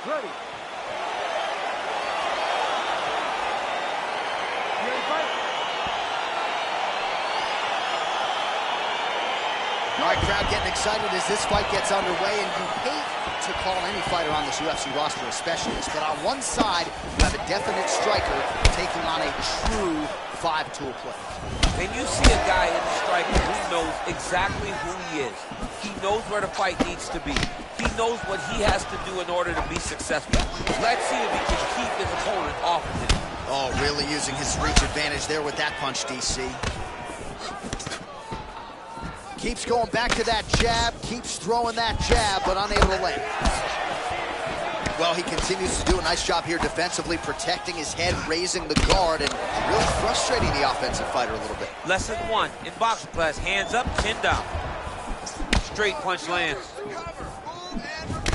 Ready. All right, crowd getting excited as this fight gets underway, and you hate to call any fighter on this UFC roster a specialist, but on one side, you have a definite striker taking on a true five-tool player. And you see a guy in the striker who knows exactly who he is. He knows where the fight needs to be. He knows what he has to do in order to be successful. Let's see if he can keep his opponent off of him. Oh, really using his reach advantage there with that punch, DC. Keeps going back to that jab, keeps throwing that jab, but unable to land. Well, he continues to do a nice job here defensively, protecting his head, raising the guard, and really frustrating the offensive fighter a little bit. Lesson 1 in boxing class, hands up, chin down. Straight punch lands.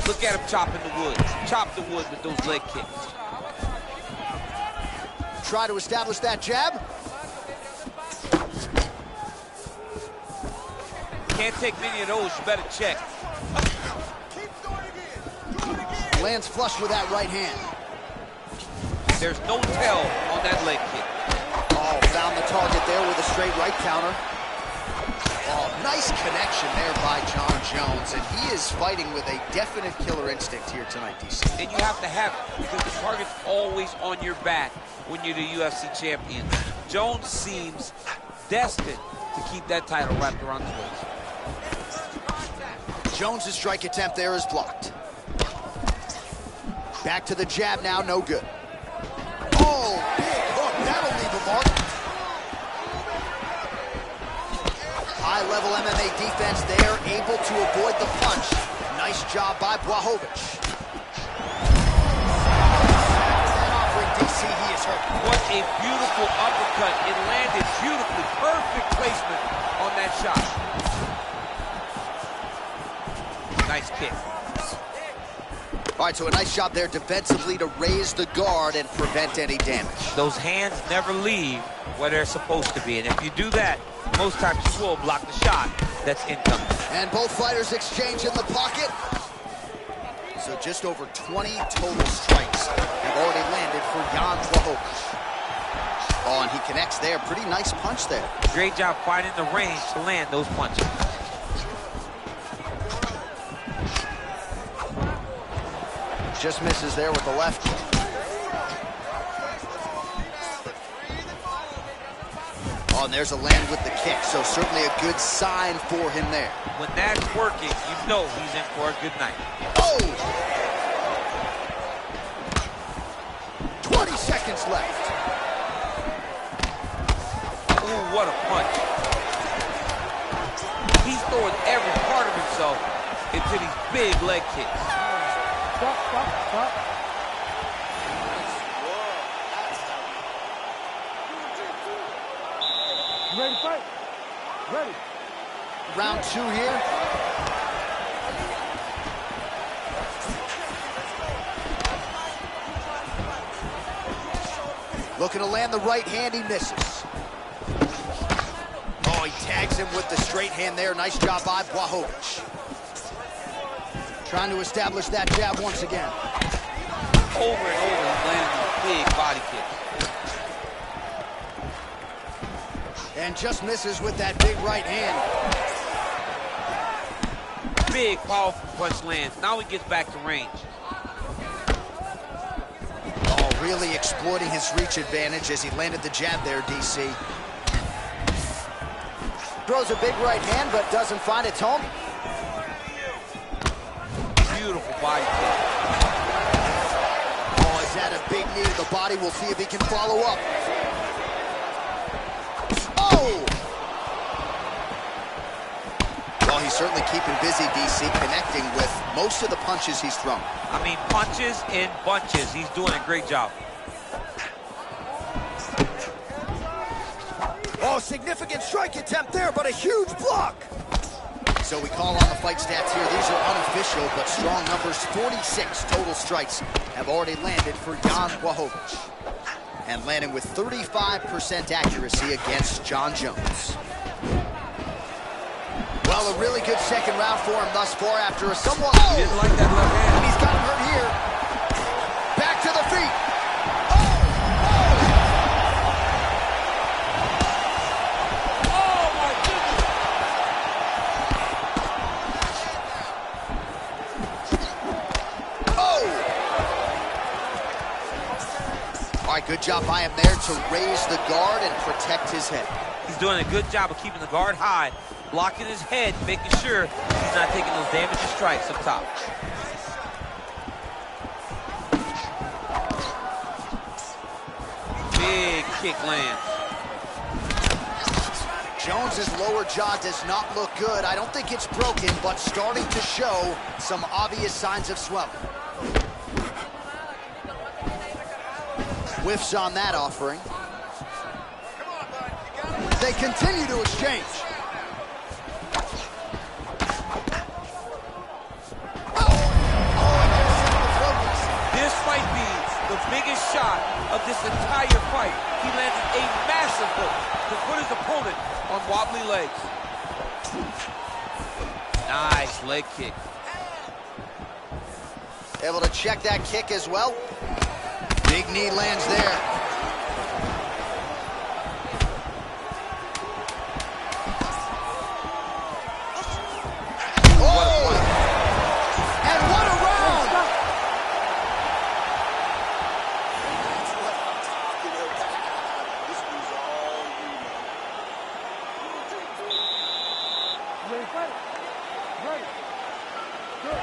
Look at him chopping the wood. Chop the wood with those leg kicks. Try to establish that jab. Can't take many of those, you better check. Lands flush with that right hand. There's no tell on that leg kick. Oh, found the target there with a straight right counter. Oh, nice connection there by Jon Jones, and he is fighting with a definite killer instinct here tonight, DC. And you have to have it, because the target's always on your back when you're the UFC champion. Jones seems destined to keep that title wrapped around his waist. Jones' strike attempt there is blocked. Back to the jab now, no good. Oh, big hook, that'll leave a mark. High-level MMA defense there, able to avoid the punch. Nice job by Blachowicz. Offering DC, he is hurt. What a beautiful uppercut. It landed beautifully. Perfect placement on that shot. Nice kick. All right, so a nice job there defensively to raise the guard and prevent any damage. Those hands never leave where they're supposed to be, and if you do that, most times you will block the shot that's incoming. And both fighters exchange in the pocket. So just over 20 total strikes have already landed for Jan Blachowicz. Oh, and he connects there. Pretty nice punch there. Great job finding the range to land those punches. Just misses there with the left. Oh, and there's a land with the kick, so certainly a good sign for him there. When that's working, you know he's in for a good night. Oh! 20 seconds left. Ooh, what a punch. He's throwing every part of himself into these big leg kicks. Stop. Ready to fight? Ready. Round 2 here. Looking to land the right hand, he misses. Oh, he tags him with the straight hand there. Nice job by Blachowicz. Trying to establish that jab once again. Over and over, he's landing these big body kicks. And just misses with that big right hand. Big, powerful punch lands. Now he gets back to range. Oh, really exploiting his reach advantage as he landed the jab there, DC. Throws a big right hand, but doesn't find its home. Beautiful body kick. Oh, is that a big knee to the body? We'll see if he can follow up. Oh! Well, he's certainly keeping busy, DC, connecting with most of the punches he's thrown. I mean, punches in bunches. He's doing a great job. Oh, significant strike attempt there, but a huge block. So we call on the fight stats here. These are unofficial, but strong numbers. 46 total strikes have already landed for Jan Blachowicz. And landing with 35% accuracy against Jon Jones. Well, a really good second round for him thus far after a somewhat... He didn't like that left hand. And he's got him hurt here. Good job by him there to raise the guard and protect his head. He's doing a good job of keeping the guard high, blocking his head, making sure he's not taking those damaging strikes up top. Big kick lands. Jones's lower jaw does not look good. I don't think it's broken, but starting to show some obvious signs of swelling. Whiffs on that offering. They continue to exchange. This might be the biggest shot of this entire fight. He landed a massive hook to put his opponent on wobbly legs. Nice leg kick. Able to check that kick as well. Big knee lands there. Oh! And what a round! Ready, fight. Ready. Good.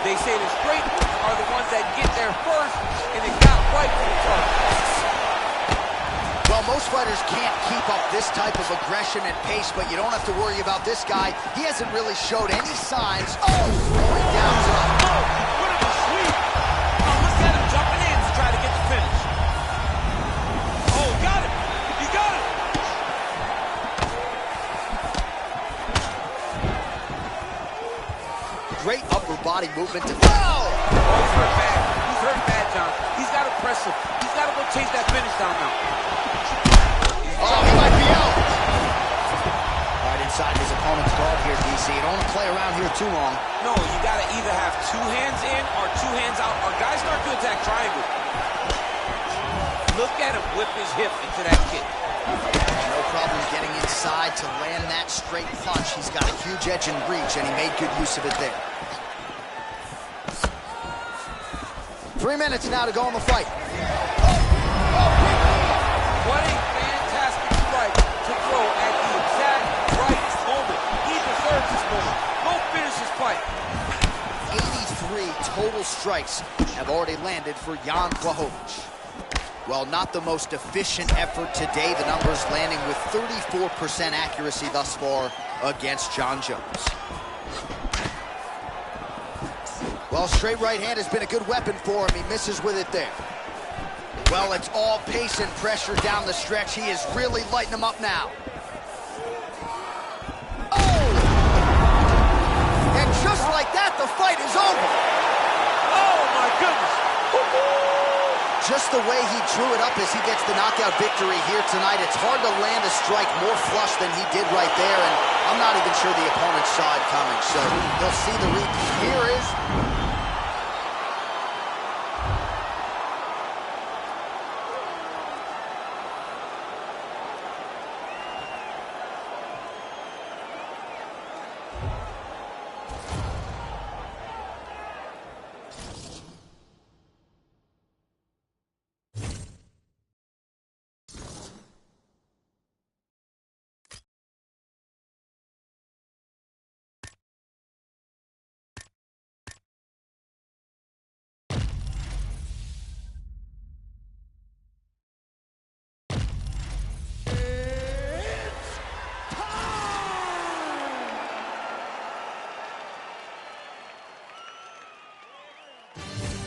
They say the straight are the ones that get there first, and it got right to the target. Well, most fighters can't keep up this type of aggression and pace, but you don't have to worry about this guy. He hasn't really showed any signs. Oh, going down to him. Oh, what a sweep. Oh, look at him jumping in to try to get the finish. Oh, got him. He got him. Great upper body movement to... Oh, he's hurt bad. He's hurt bad, John. He's got to press him. He's got to go chase that finish down now. Oh, he might be out. Right inside his opponent's guard here, DC. You don't want to play around here too long. No, you got to either have two hands in or two hands out, or guys start to attack triangle. Look at him whip his hip into that kick. No problem getting inside to land that straight punch. He's got a huge edge and reach, and he made good use of it there. 3 minutes now to go in the fight. What a fantastic strike to throw at the exact right moment. He deserves this moment. Go finish his fight. 83 total strikes have already landed for Jan Blachowicz. Well, not the most efficient effort today. The numbers landing with 34% accuracy thus far against Jon Jones. Well, straight right hand has been a good weapon for him. He misses with it there. Well, it's all pace and pressure down the stretch. He is really lighting him up now. Oh! And just like that, the fight is over. Oh, my goodness. Just the way he drew it up as he gets the knockout victory here tonight. It's hard to land a strike more flush than he did right there, and I'm not even sure the opponent saw it coming, so they'll see the replay. Here is...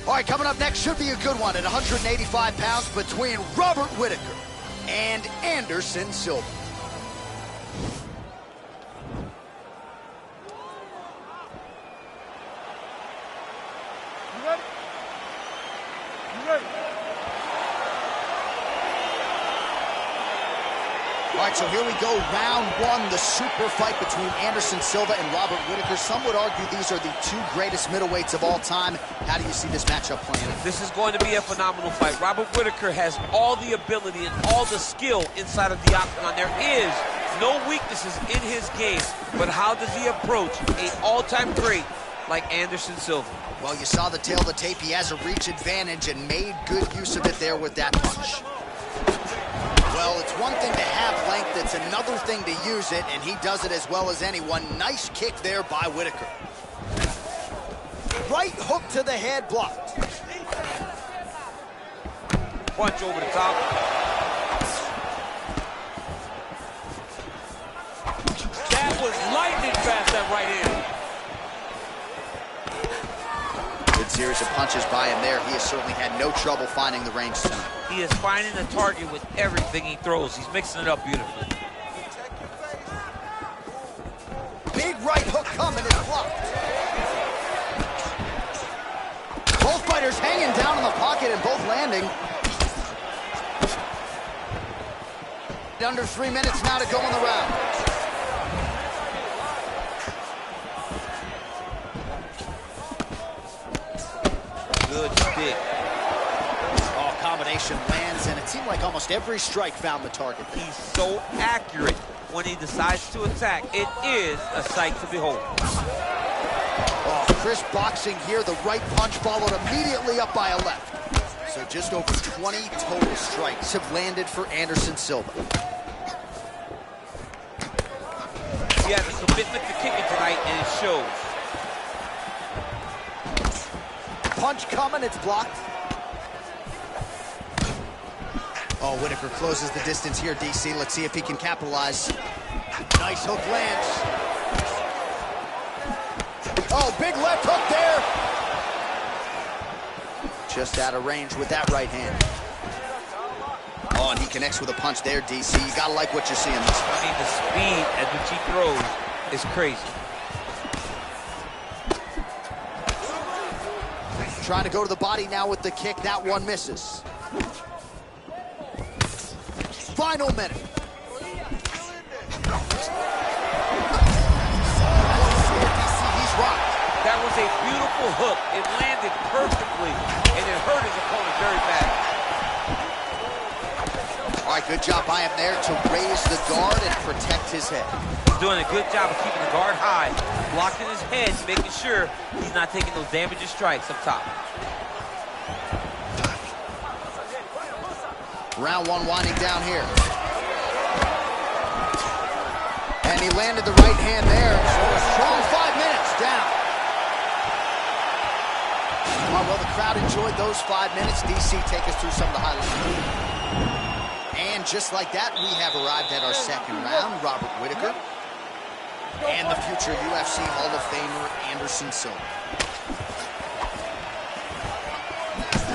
All right, coming up next should be a good one at 185 pounds between Robert Whitaker and Anderson Silva. You ready? You ready? All right, so here we go, round one, the super fight between Anderson Silva and Robert Whitaker. Some would argue these are the two greatest middleweights of all time. How do you see this matchup playing out? This is going to be a phenomenal fight. Robert Whitaker has all the ability and all the skill inside of the octagon there is No weaknesses in his game, but how does he approach an all-time great like Anderson Silva? Well, you saw the tail of the tape. He has a reach advantage and made good use of it there with that punch. Well, it's one thing to have length, it's another thing to use it, and he does it as well as anyone. Nice kick there by Whitaker. Right hook to the head, blocked. Punch over the top. That was lightning fast, that right hand. Good series of punches by him there. He has certainly had no trouble finding the range tonight. He is finding the target with everything he throws. He's mixing it up beautifully. Big right hook coming, it's blocked. Both fighters hanging down in the pocket and both landing. Under 3 minutes now to go in the round. Good stick. Oh, combination lands, and it seemed like almost every strike found the target. He's so accurate when he decides to attack. It is a sight to behold. Oh, crisp boxing here. The right punch followed immediately up by a left. So just over 20 total strikes have landed for Anderson Silva. He has a commitment to kicking tonight, and it shows. Punch coming, it's blocked. Oh, Whitaker closes the distance here, DC. Let's see if he can capitalize. Nice hook lands. Oh, big left hook there. Just out of range with that right hand. Oh, and he connects with a punch there, DC. You gotta like what you're seeing this fight. I mean, the speed at which he throws is crazy. Trying to go to the body now with the kick. That one misses. Final minute. He's rocked. That was a beautiful hook. It landed perfectly, and it hurt his opponent very bad. All right, good job by him there to raise the guard and protect his head. He's doing a good job of keeping the guard high, blocking his head, making sure he's not taking those damaging strikes up top. Round one winding down here. And he landed the right hand there. So a strong 5 minutes down. Well, the crowd enjoyed those 5 minutes. DC, take us through some of the highlights. And just like that, we have arrived at our second round. Robert Whitaker and the future UFC Hall of Famer Anderson Silva.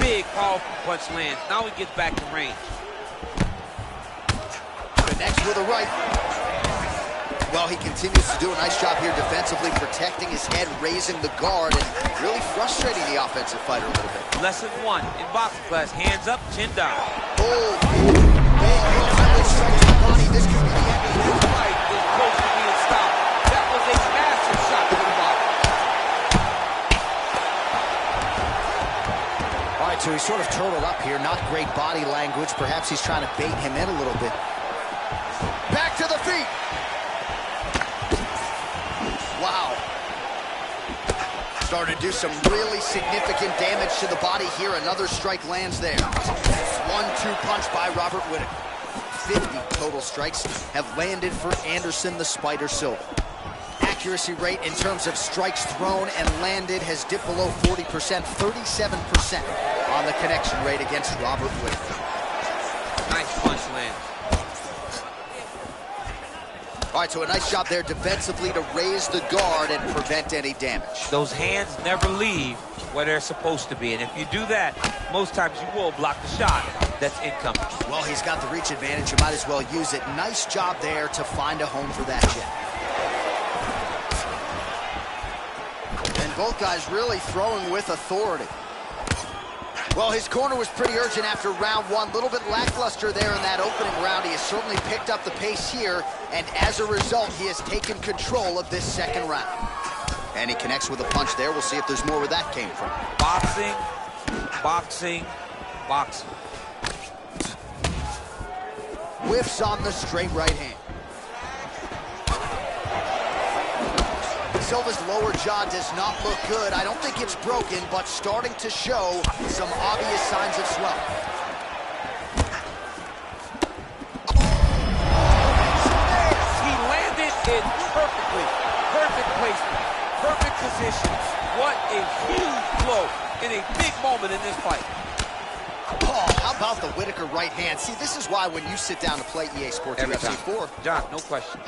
Big, powerful punch lands. Now he gets back in range. Connects with a right. Well, he continues to do a nice job here defensively, protecting his head, raising the guard, and really frustrating the offensive fighter a little bit. Lesson one in boxing class, hands up, chin down. Oh, big strike to the body. This could be the end of the This fight is close to being stopped. That was a massive shot to the body. All right, so he's sort of turtled up here. Not great body language. Perhaps he's trying to bait him in a little bit. Back to the feet. Wow. Starting to do some really significant damage to the body here. Another strike lands there. 1-2 punch by Robert Whitaker. 50 total strikes have landed for Anderson the Spider Silva. Accuracy rate in terms of strikes thrown and landed has dipped below 40%, 37% on the connection rate against Robert Whitaker. Nice punch lands. All right, so a nice job there defensively to raise the guard and prevent any damage. Those hands never leave where they're supposed to be, and if you do that, most times you will block the shot that's incoming. Well, he's got the reach advantage. You might as well use it. Nice job there to find a home for that jab. And both guys really throwing with authority. Well, his corner was pretty urgent after round one. A little bit lackluster there in that opening round. He has certainly picked up the pace here, and as a result, he has taken control of this second round. And he connects with a punch there. We'll see if there's more where that came from. Boxing, boxing, boxing. Whiffs on the straight right hand. Silva's lower jaw does not look good. I don't think it's broken, but starting to show some obvious signs of swelling. He landed it perfectly. Perfect placement. Perfect positions. What a huge blow in a big moment in this fight. Oh, how about the Whittaker right hand? See, this is why when you sit down to play EA Sports UFC 4. John, no question.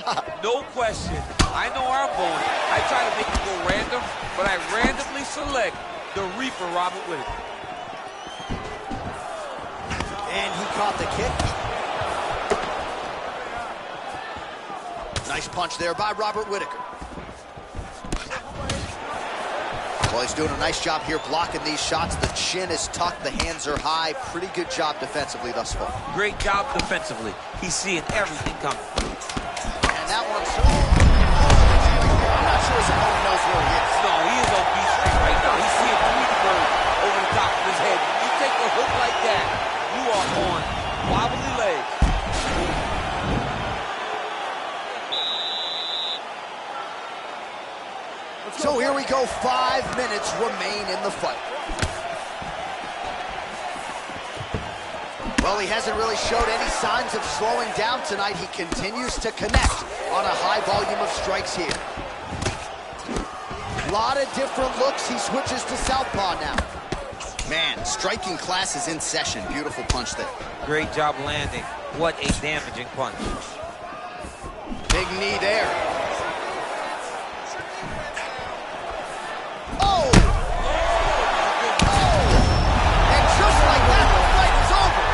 No question. I know where I'm going. I try to make it go random, but I randomly select the Reaper, Robert Whittaker. And he caught the kick. Nice punch there by Robert Whittaker. Well, he's doing a nice job here blocking these shots. The chin is tucked, the hands are high. Pretty good job defensively thus far. Great job defensively. He's seeing everything coming. And that one's... I'm not sure his opponent knows where he is. No, he is on B Street right now. He's seeing Tweety Bird over the top of his head. When you take a hook like that, you are on wobbly legs. So here we go, 5 minutes remain in the fight. Well, he hasn't really showed any signs of slowing down tonight. He continues to connect on a high volume of strikes here. A lot of different looks. He switches to southpaw now. Man, striking class is in session. Beautiful punch there. Great job landing. What a damaging punch. Big knee there. Oh! Oh! And just like that, the fight is over.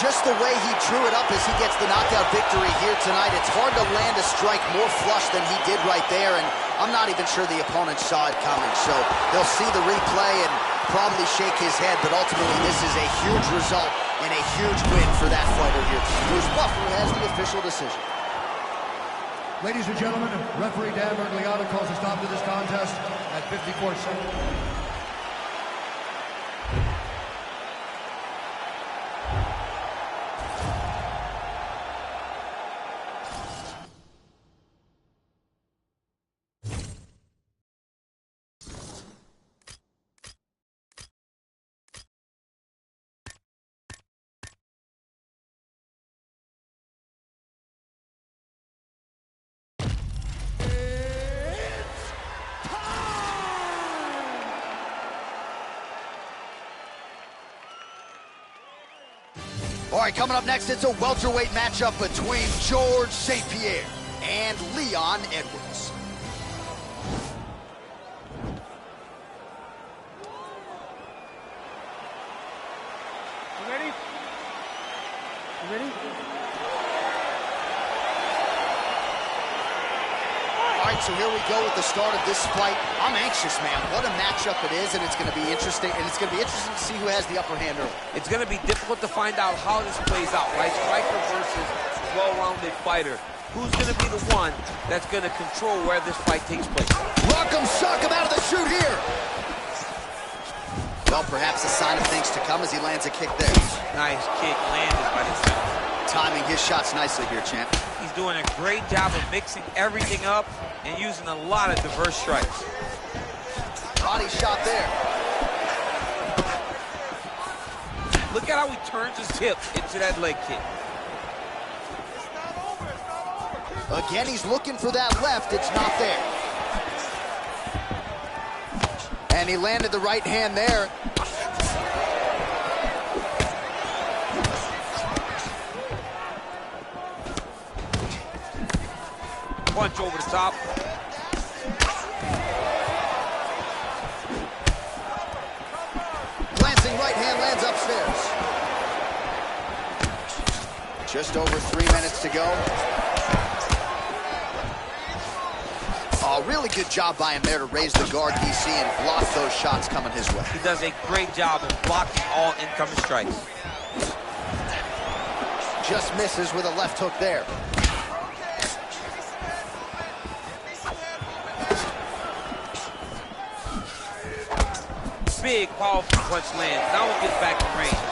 Just the way he drew it up as he gets the knockout victory here tonight. It's hard to land a strike more flush than he did right there, and I'm not even sure the opponent saw it coming. So he'll see the replay and probably shake his head, but ultimately this is a huge result and a huge win for that fighter here. Bruce Buffer has the official decision. Ladies and gentlemen, referee Dan Bergliano calls a stop to this contest at 54 seconds. All right, coming up next, it's a welterweight matchup between George St. Pierre and Leon Edwards. You ready? You ready? All right, so here we go with the start of this fight. I'm anxious, man. What a matchup it is, and it's going to be interesting. And it's going to be interesting to see who has the upper hand early. It's going to be difficult to find out how this plays out, right? Striker versus well-rounded fighter. Who's going to be the one that's going to control where this fight takes place? Rock him, shock him out of the chute here. Well, perhaps a sign of things to come as he lands a kick there. Nice kick landed by the center. Timing his shots nicely here, champ. He's doing a great job of mixing everything up and using a lot of diverse strikes. Body shot there. Look at how he turns his hip into that leg kick. Again, he's looking for that left. It's not there. And he landed the right hand there. Punch over the top. Glancing right hand lands upstairs. Just over 3 minutes to go. Oh, really good job by him there to raise the guard, DC, and block those shots coming his way. He does a great job of blocking all incoming strikes. Just misses with a left hook there. Big, powerful punch lands. Now he gets back in range.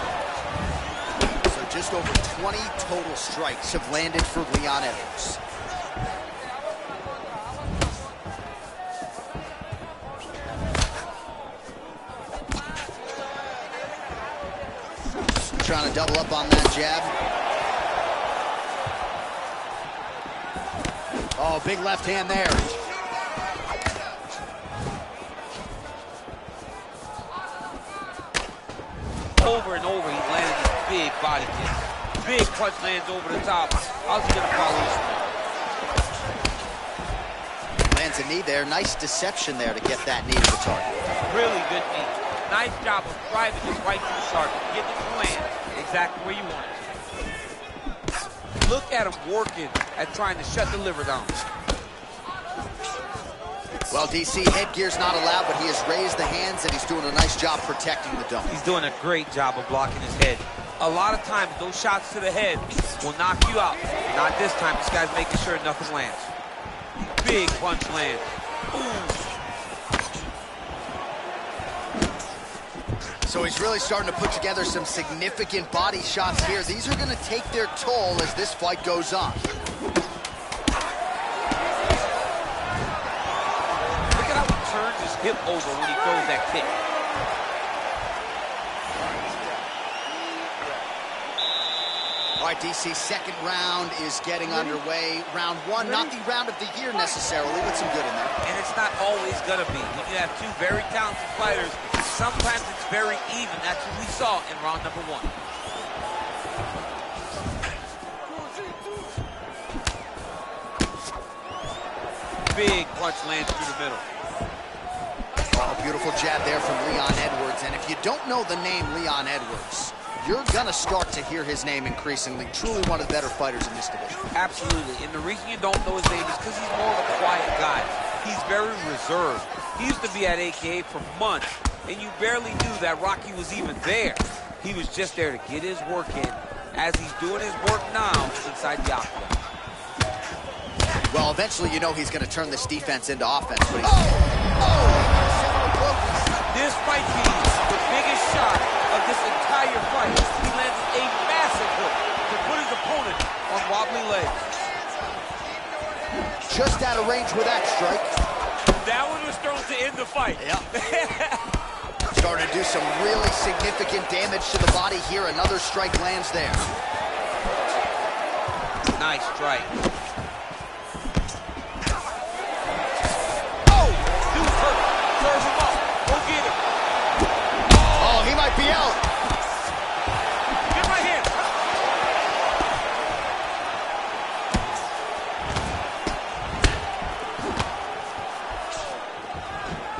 So just over 20 total strikes have landed for Leon Edwards. Trying to double up on that jab. Oh, big left hand there. Over and over, he's landing these big body kicks. Big punch lands over the top. How's he gonna follow this? Lands a knee there. Nice deception there to get that knee to the target. Really good knee. Nice job of driving this right to the target. Getting it to land exactly where you want it. Look at him working at trying to shut the liver down. Well, DC, headgear's not allowed, but he has raised the hands, and he's doing a nice job protecting the dome. He's doing a great job of blocking his head. A lot of times, those shots to the head will knock you out. Not this time. This guy's making sure nothing lands. Big punch lands. Ooh. So he's really starting to put together some significant body shots here. These are going to take their toll as this fight goes on. Turns his hip over when he throws that kick. All right, DC, second round is getting underway. Round one, not the round of the year necessarily, but some good in there. And it's not always going to be. When you have two very talented fighters, sometimes it's very even. That's what we saw in round number one. Big punch lands through the middle. Oh, beautiful jab there from Leon Edwards. And if you don't know the name Leon Edwards, you're going to start to hear his name increasingly. Truly one of the better fighters in this division. Absolutely. And the reason you don't know his name is because he's more of a quiet guy. He's very reserved. He used to be at AKA for months, and you barely knew that Rocky was even there. He was just there to get his work in, as he's doing his work now inside the octagon. Well, eventually you know he's going to turn this defense into offense. But This might be the biggest shot of this entire fight. He lands a massive hook to put his opponent on wobbly legs. Just out of range with that strike. That one was thrown to end the fight. Yep. Starting to do some really significant damage to the body here. Another strike lands there. Nice strike. Be out. Get my hand.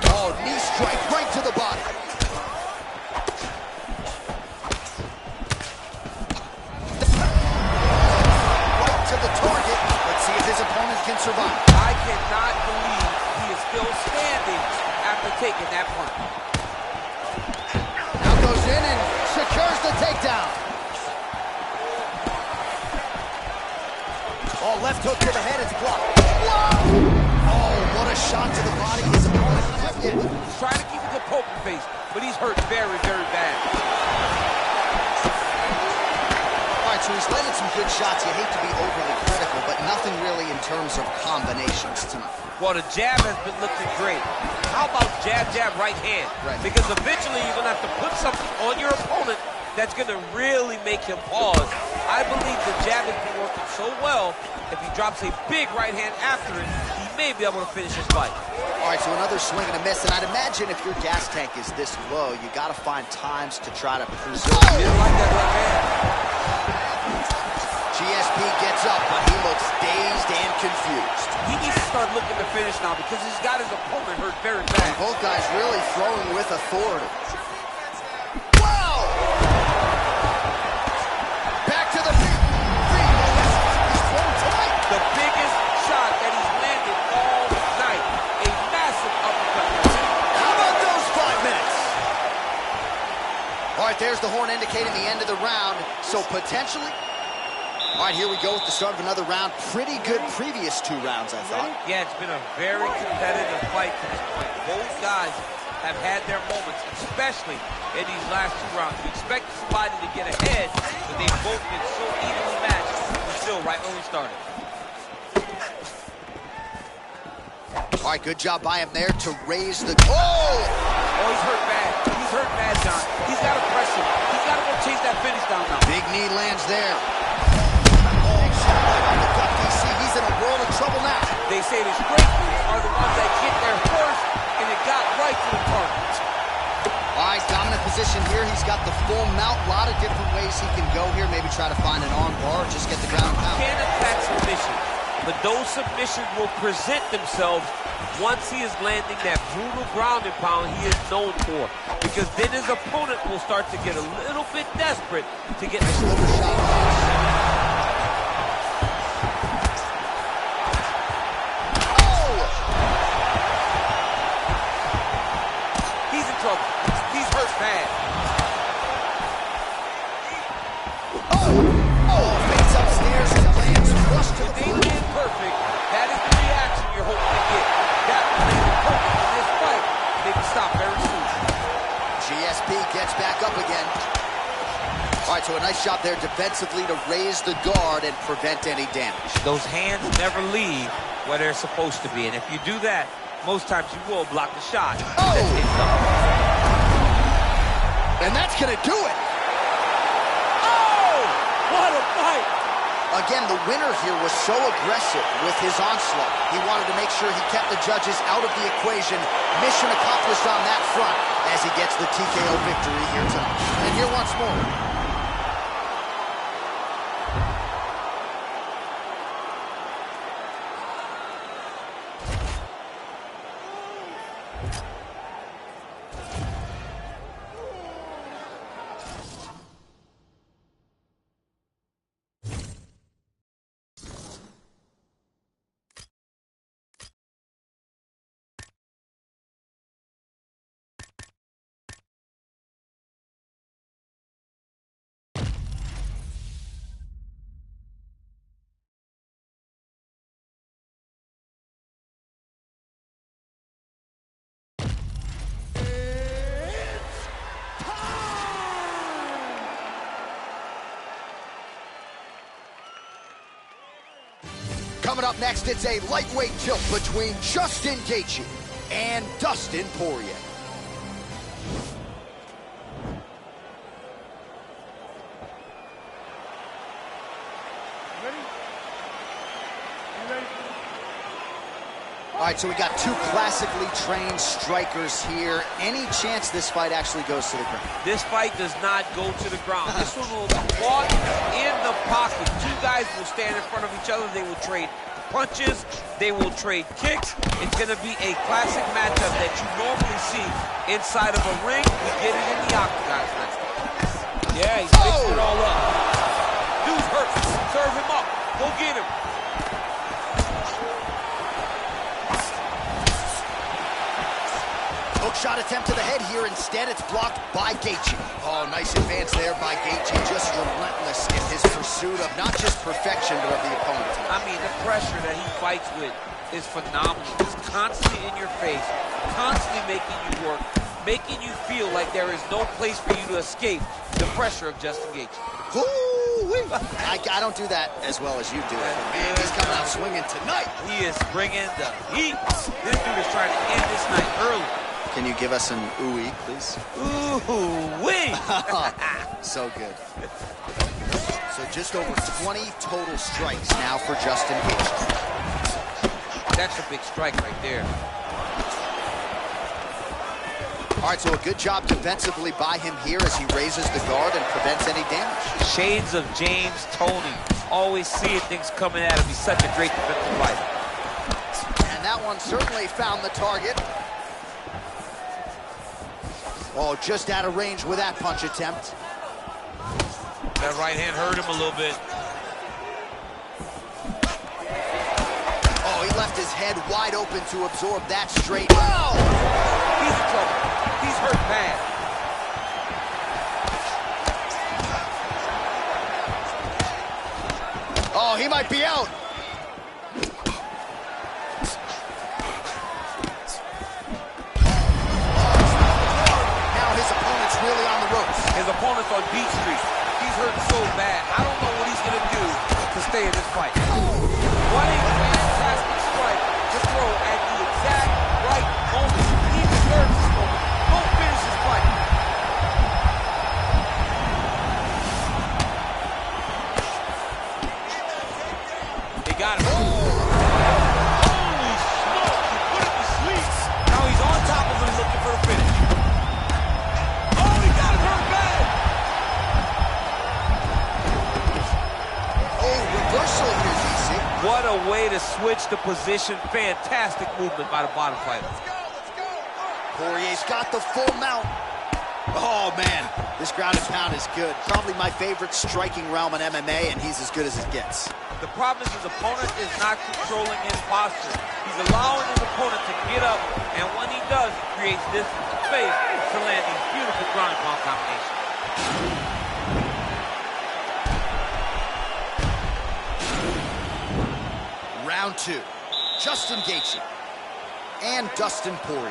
Oh, knee strike right to the body. Right to the target. Let's see if his opponent can survive. I cannot believe he is still standing after taking that punch. Goes in and secures the takedown. Oh, left hook to the head, it's blocked. Whoa! Oh, what a shot to the body. His opponent left it. He's trying to keep it to poker face, but he's hurt very, very bad. All right, so he's landed some good shots. You hate to be overly critical, but nothing really in terms of combinations tonight. Well, the jab has been looking great. How about jab, jab, right hand? Right. Because eventually you're going to have to put something on your opponent that's going to really make him pause. I believe the jab has been working so well, if he drops a big right hand after it, he may be able to finish his fight. All right, so another swing and a miss, and I'd imagine if your gas tank is this low, you got to find times to try to preserve. He didn't like that right hand. GSP gets up, but he looks dazed and confused. He needs to start looking to finish now because he's got his opponent hurt very bad. And both guys really throwing with authority. Wow! Back to the feet. He's thrown tight. The biggest shot that he's landed all night. A massive uppercut. How about those 5 minutes? All right, there's the horn indicating the end of the round. So potentially... All right, here we go with the start of another round. Pretty good previous 2 rounds, I thought. Yeah, it's been a very competitive fight to this point. Both guys have had their moments, especially in these last 2 rounds. You expect somebody to get ahead, but they've both been so evenly matched. We're still right where we started. All right, good job by him there to raise the... Oh, he's hurt bad. He's hurt bad, John. He's got to press him. He's got to go chase that finish down now. Big knee lands there. Big shot right on the gut, DC. He's in a world of trouble now. They say the straight moves are the ones that get there first, and it got right to the target. All right, dominant position here. He's got the full mount. A lot of different ways he can go here. Maybe try to find an arm bar or just get the ground pound. He can attack submission, but those submissions will present themselves once he is landing that brutal ground and pound he is known for. Because then his opponent will start to get a little bit desperate to get the shoulder shot. Bad. Face upstairs and lands flush to the If they land perfect, that is the reaction you're hoping to get. That landed perfect in this fight. They can stop very soon. GSP gets back up again. All right, so a nice job there defensively to raise the guard and prevent any damage. Those hands never leave where they're supposed to be, and if you do that, most times you will block the shot. And that's going to do it. Oh, what a fight. Again, the winner here was so aggressive with his onslaught. He wanted to make sure he kept the judges out of the equation. Mission accomplished on that front as he gets the TKO victory here tonight. And here once more. Coming up next, it's a lightweight tilt between Justin Gaethje and Dustin Poirier. All right, so we got two classically trained strikers here. Any chance this fight actually goes to the ground? This fight does not go to the ground. This one will be fought in the pocket. Two guys will stand in front of each other. They will trade punches. They will trade kicks. It's going to be a classic matchup that you normally see inside of a ring. We get it in the octagon tonight. Yeah, he's mixed it all up. Dude's hurt. Serve him up. Go get him. Hook shot attempt to the head here. Instead, it's blocked by Gaethje. Oh, nice advance there by Gaethje. Just relentless in his pursuit of not just perfection, but of the opponent. I mean, the pressure that he fights with is phenomenal. It's constantly in your face, constantly making you work, making you feel like there is no place for you to escape the pressure of Justin Gaethje. I don't do that as well as you do it. Man, he's coming out swinging tonight. He is bringing the heat. This dude is trying to end this night early. Can you give us an ooh-wee, please? Ooh-wee! So good. So just over 20 total strikes now for Justin Gaethje. That's a big strike right there. All right, so a good job defensively by him here as he raises the guard and prevents any damage. Shades of James Toney. Always seeing things coming at him. He's such a great defensive fighter. And that one certainly found the target. Oh, just out of range with that punch attempt. That right hand hurt him a little bit. Oh, he left his head wide open to absorb that straight. Oh! He's in trouble. He's hurt bad. Oh, he might be out. almost on beat street. He's hurt so bad. I don't know what he's going to do to stay in this fight. What a fantastic strike to throw at the exact right moment. He deserves this moment. Don't finish this fight. He got him. Holy smoke! He put him to sleep. Now he's on top of him looking for the finish. Oh, he got him hurt bad. Oh, reversal here, DC. What a way to switch the position. Fantastic movement by the bottom fighter. Poirier's got the full mount. Oh, man, this ground and pound is good. Probably my favorite striking realm in MMA, and he's as good as it gets. The problem is his opponent is not controlling his posture. He's allowing his opponent to get up, and when he does, he creates distance and space to land these beautiful ground and pound combinations. Round 2, Justin Gaethje and Dustin Poirier.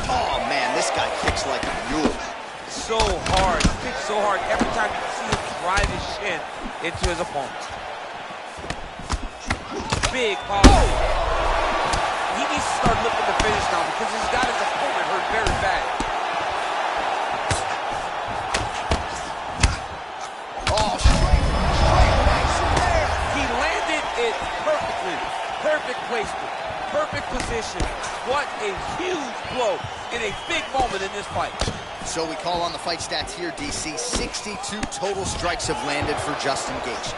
Oh, man, this guy kicks like a mule. So hard, kicks so hard every time you see him drive his shin into his opponent. Big power. He needs to start looking to finish now because he's got his opponent hurt very bad. Oh, straight nice there. He landed it perfectly. Perfect placement, perfect position. What a huge blow in a big moment in this fight. So we call on the fight stats here, DC. 62 total strikes have landed for Justin Gaethje,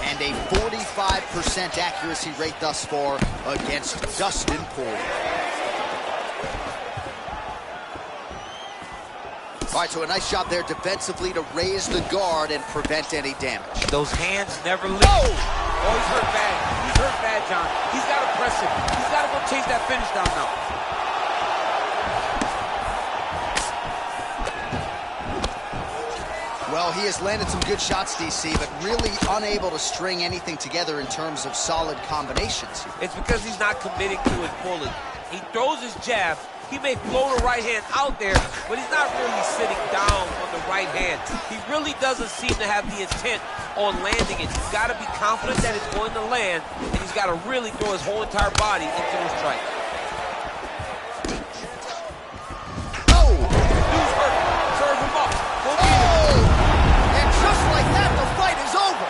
and a 45% accuracy rate thus far against Dustin Poirier. All right, so a nice job there defensively to raise the guard and prevent any damage. Those hands never leave. Oh, he's hurt bad. He's hurt bad, John. He's got to press him. He's got to go chase that finish down now. Well, he has landed some good shots, DC, but really unable to string anything together in terms of solid combinations. It's because he's not committing to it fully. He throws his jab. He may float a right hand out there, but he's not really sitting down on the right hand. He really doesn't seem to have the intent on landing it. He's got to be confident that it's going to land, and he's got to really throw his whole entire body into those strikes. Oh! Dude's hurt. Serve him up. Go get him. Oh! And just like that, the fight is over.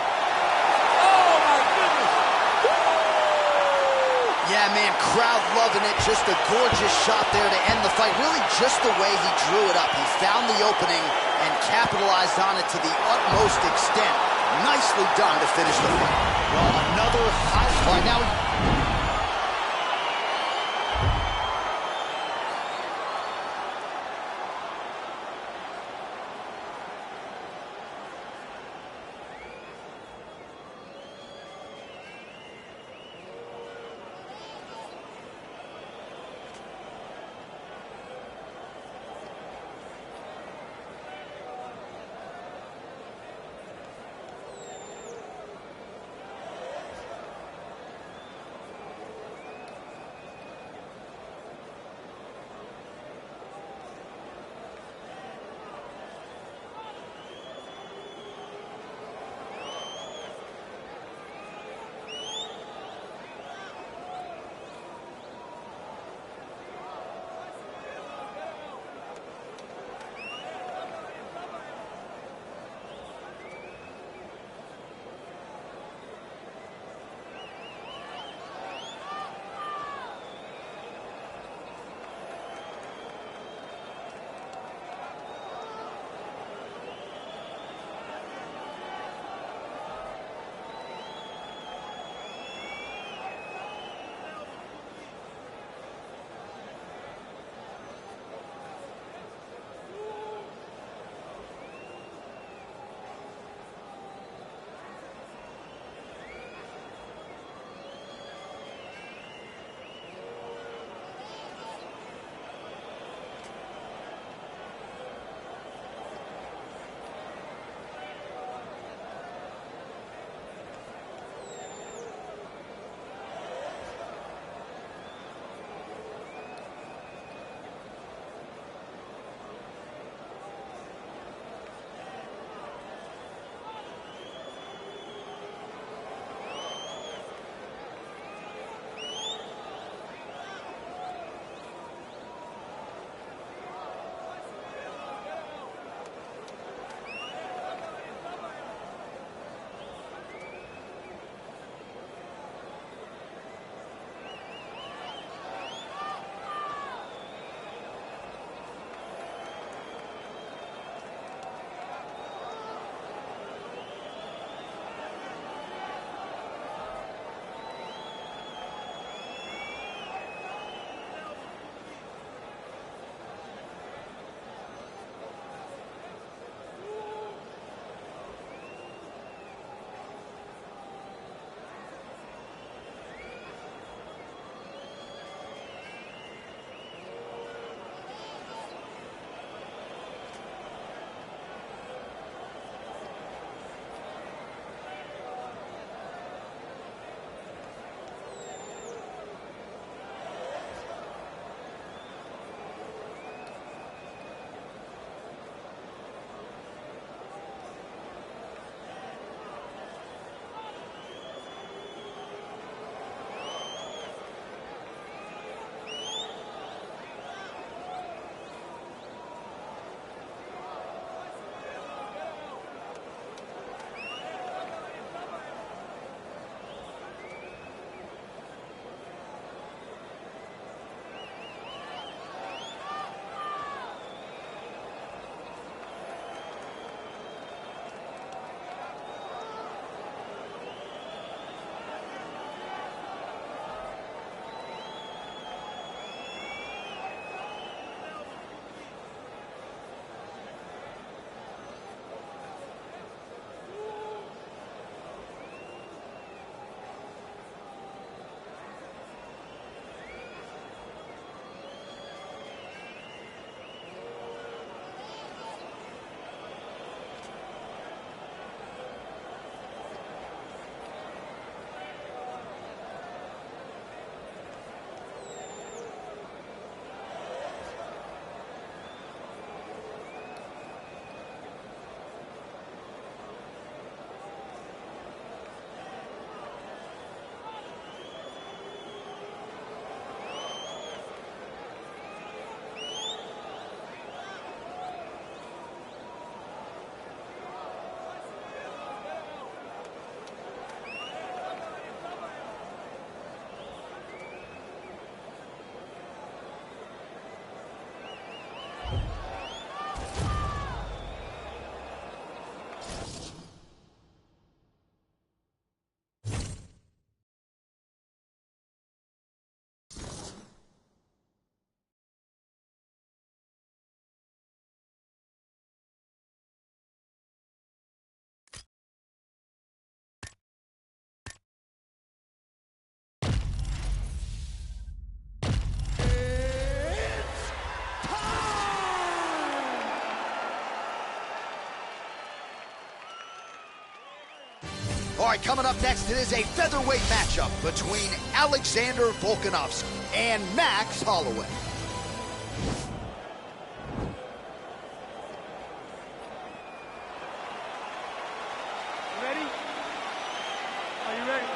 Oh, my goodness. Yeah, man, crowd loving it. Just a gorgeous shot there to end the fight. Really just the way he drew it up. He found the opening and capitalized on it to the utmost extent. Nicely done to finish the fight. Well, another high fight. Now, right, coming up next, it is a featherweight matchup between Alexander Volkanovski and Max Holloway. Ready? Are you ready?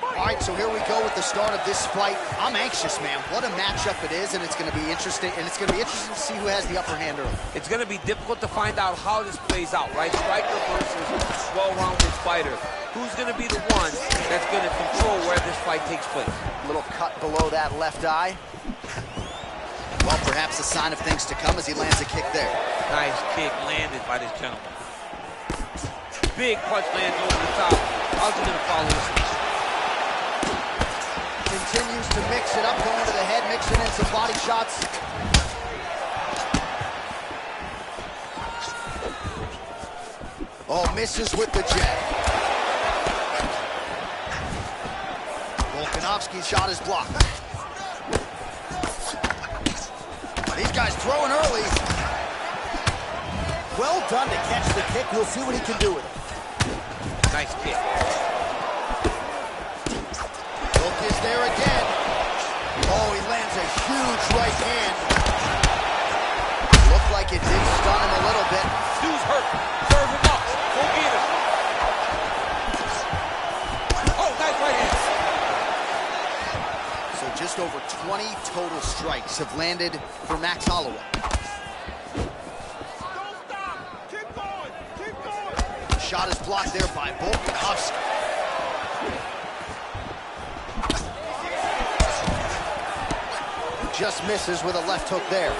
All right, so here we go with the start of this fight. I'm anxious, man. What a matchup it is, and it's going to be interesting. And it's going to be interesting to see who has the upper hand early. It's going to be difficult to find out how this plays out, right? Striker versus well-rounded fighter. Who's going to be the one that's going to control where this fight takes place? Little cut below that left eye. Well, perhaps a sign of things to come as he lands a kick there. Nice kick landed by this gentleman. Big punch lands over the top. How's he going to follow this? Continues to mix it up, going to the head, mixing in some body shots. Oh, misses with the jab. Volkanovski's shot is blocked. These guys throwing early. Well done to catch the kick. We'll see what he can do with it. Nice kick. Is there again. Oh, he lands a huge right hand. Looked like it did stun him a little bit. Dude's hurt. Serve him up. Go get him. Oh, nice right hand. So just over 20 total strikes have landed for Max Holloway. Don't stop. Keep going. Keep going. Shot is blocked there by Volkanovski. Just misses with a left hook there.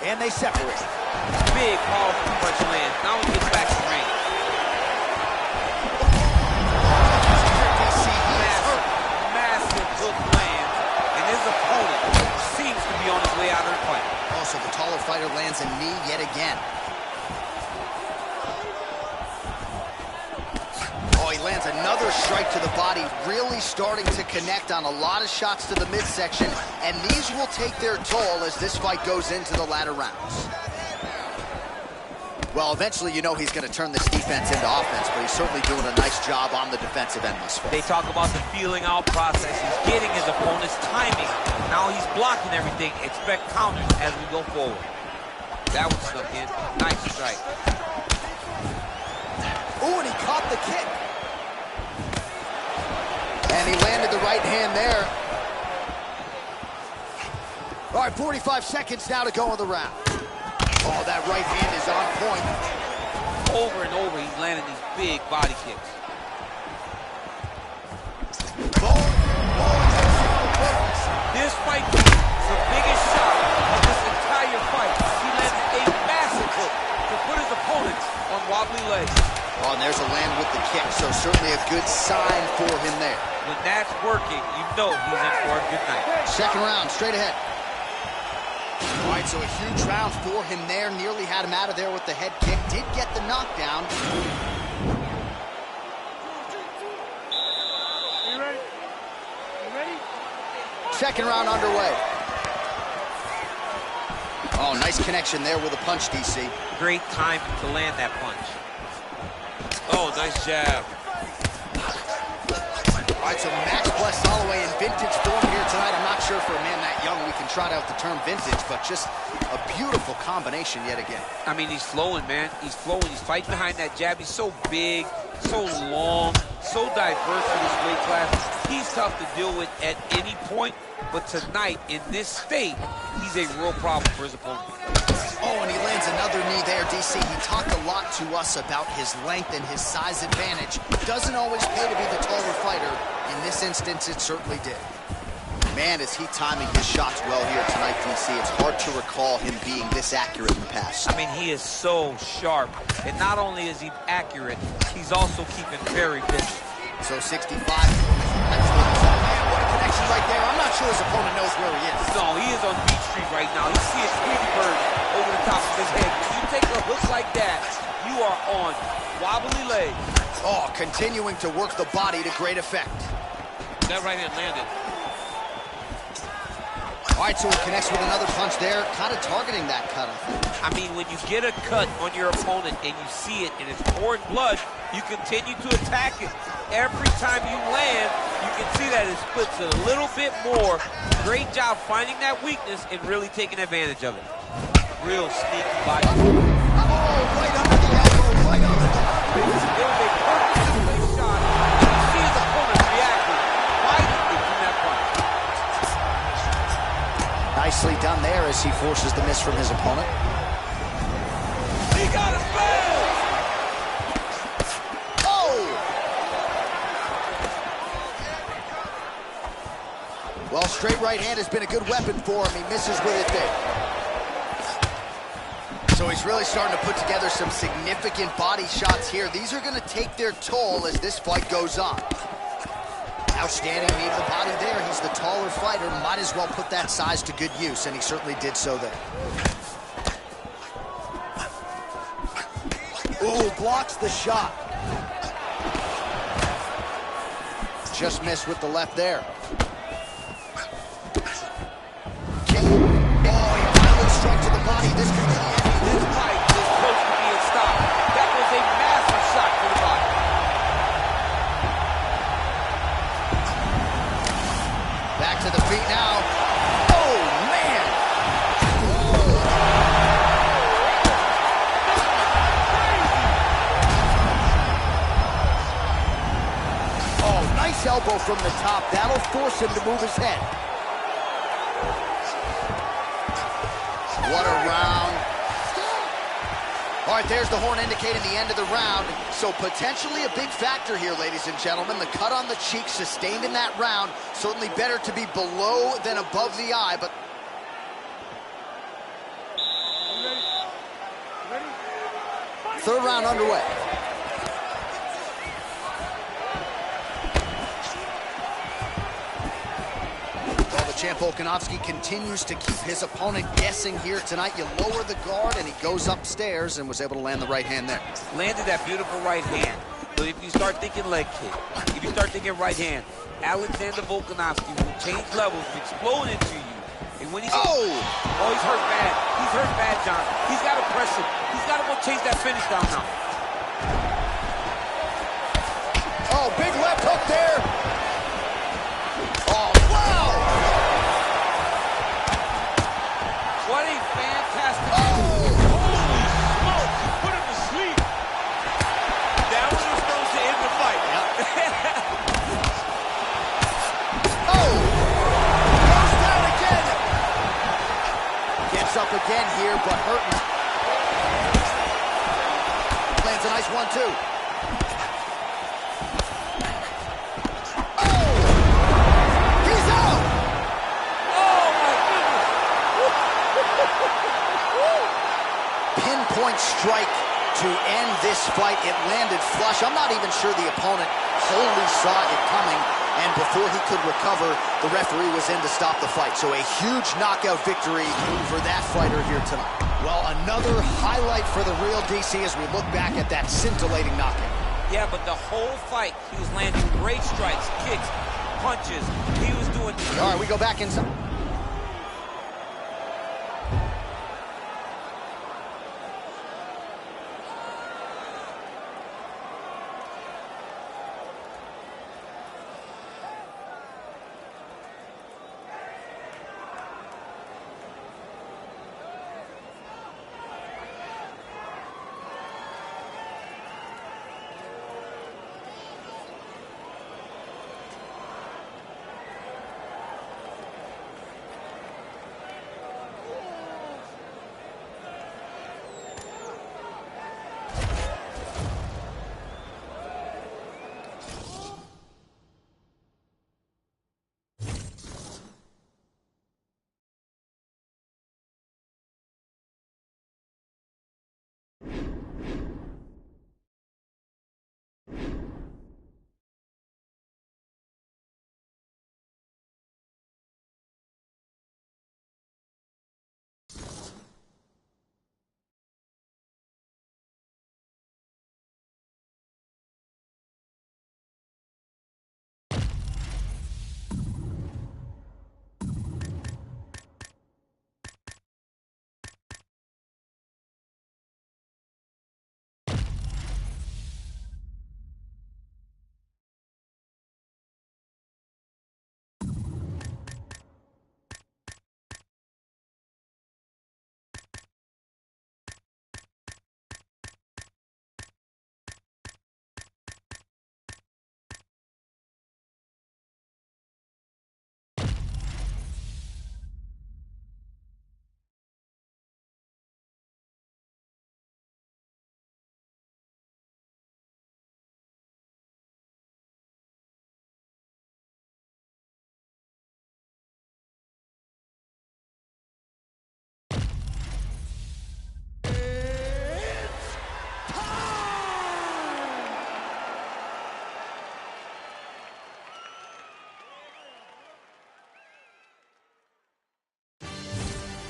And they separate. Big, powerful punch lands. Now he gets back to range. Massive hook lands. And his opponent seems to be on his way out of the fight. Also, the taller fighter lands a knee yet again. Oh, he lands another strike to the body, really starting to connect on a lot of shots to the midsection, and these will take their toll as this fight goes into the latter rounds. Well, eventually you know he's going to turn this defense into offense, but he's certainly doing a nice job on the defensive end thus far. They talk about the feeling out process. He's getting his opponent's timing. Now he's blocking everything. Expect counters as we go forward. That one snuck in. Nice strike. Ooh, and he caught the kick. And he landed the right hand there. All right, 45 seconds now to go in the round. Oh, that right hand is on point. Over and over, he's landing these big body kicks. This might be the biggest shot of this entire fight. He landed a massive hook to put his opponents on wobbly legs. Oh, and there's a land with the kick, so certainly a good sign for him there. When that's working, you know he's in for a good night. Second round, straight ahead. All right, so a huge round for him there. Nearly had him out of there with the head kick. Did get the knockdown. You ready? You ready? Second round underway. Oh, nice connection there with a punch, DC. Great time to land that punch. Oh, nice jab. All right, so Max Bless Holloway in vintage form here tonight. I'm not sure for a man that young we can trot out the term vintage, but just a beautiful combination yet again. I mean, he's flowing, man. He's flowing. He's fighting behind that jab. He's so big, so long, so diverse for this weight class. He's tough to deal with at any point, but tonight, in this state, he's a real problem for his opponent. Oh, and he lands another knee there, DC. He talked a lot to us about his length and his size advantage. Doesn't always pay to be the taller fighter. In this instance, it certainly did. Man, is he timing his shots well here tonight, DC. It's hard to recall him being this accurate in the past. I mean, he is so sharp. And not only is he accurate, he's also keeping very busy. So 65. Man, what a connection right there. I'm not sure his opponent knows where he is. No, he is on Beach Street right now. You see a Tweety bird over the top of his head. When you take a hook like that, you are on wobbly legs. Oh, continuing to work the body to great effect. That right hand landed. All right, so he connects with another punch there, kind of targeting that cut, I think. I mean, when you get a cut on your opponent and you see it and it's pouring blood, you continue to attack it. Every time you land, you can see that it splits it a little bit more. Great job finding that weakness and really taking advantage of it. Real sneaky body. Oh, right under the elbow, right under the elbow. It was a perfectly placed shot. You see his opponent reacting violently from that punch. Nicely done there as he forces the miss from his opponent. He got his bell! Oh! Well, straight right hand has been a good weapon for him. He misses with it there. So he's really starting to put together some significant body shots here. These are going to take their toll as this fight goes on. Outstanding knee to the body there. He's the taller fighter. Might as well put that size to good use, and he certainly did so there. Ooh, blocks the shot. Just missed with the left there. Oh, he finally struck to the body. This could be the end. This fight is close to being stopped. That was a massive shot to the body. Back to the feet now. Oh, man! Oh, nice elbow from the top. That'll force him to move his head. What a round. All right, there's the horn indicating the end of the round. So potentially a big factor here, ladies and gentlemen. The cut on the cheek sustained in that round. Certainly better to be below than above the eye, but... Third round underway. Champ Volkanovski continues to keep his opponent guessing here tonight. You lower the guard, and he goes upstairs and was able to land the right hand there. Landed that beautiful right hand. But if you start thinking leg kick, if you start thinking right hand, Alexander Volkanovski will change levels, explode into you. And when he gets, he's hurt bad. He's hurt bad, John. He's got to press him. He's got to go chase that finish down now. Oh, big left hook there. Oh, wow! What a fantastic... Holy smoke! Put him to sleep. That was supposed to end the fight. Oh! Goes down again. Gets up again here, but hurting. Lands a nice 1-2. Pinpoint strike to end this fight. It landed flush. I'm not even sure the opponent wholly saw it coming, and before he could recover, the referee was in to stop the fight. So a huge knockout victory for that fighter here tonight. Well, another highlight for the real DC as we look back at that scintillating knockout. Yeah, but the whole fight, he was landing great strikes, kicks, punches. He was doing... All right, we go back inside.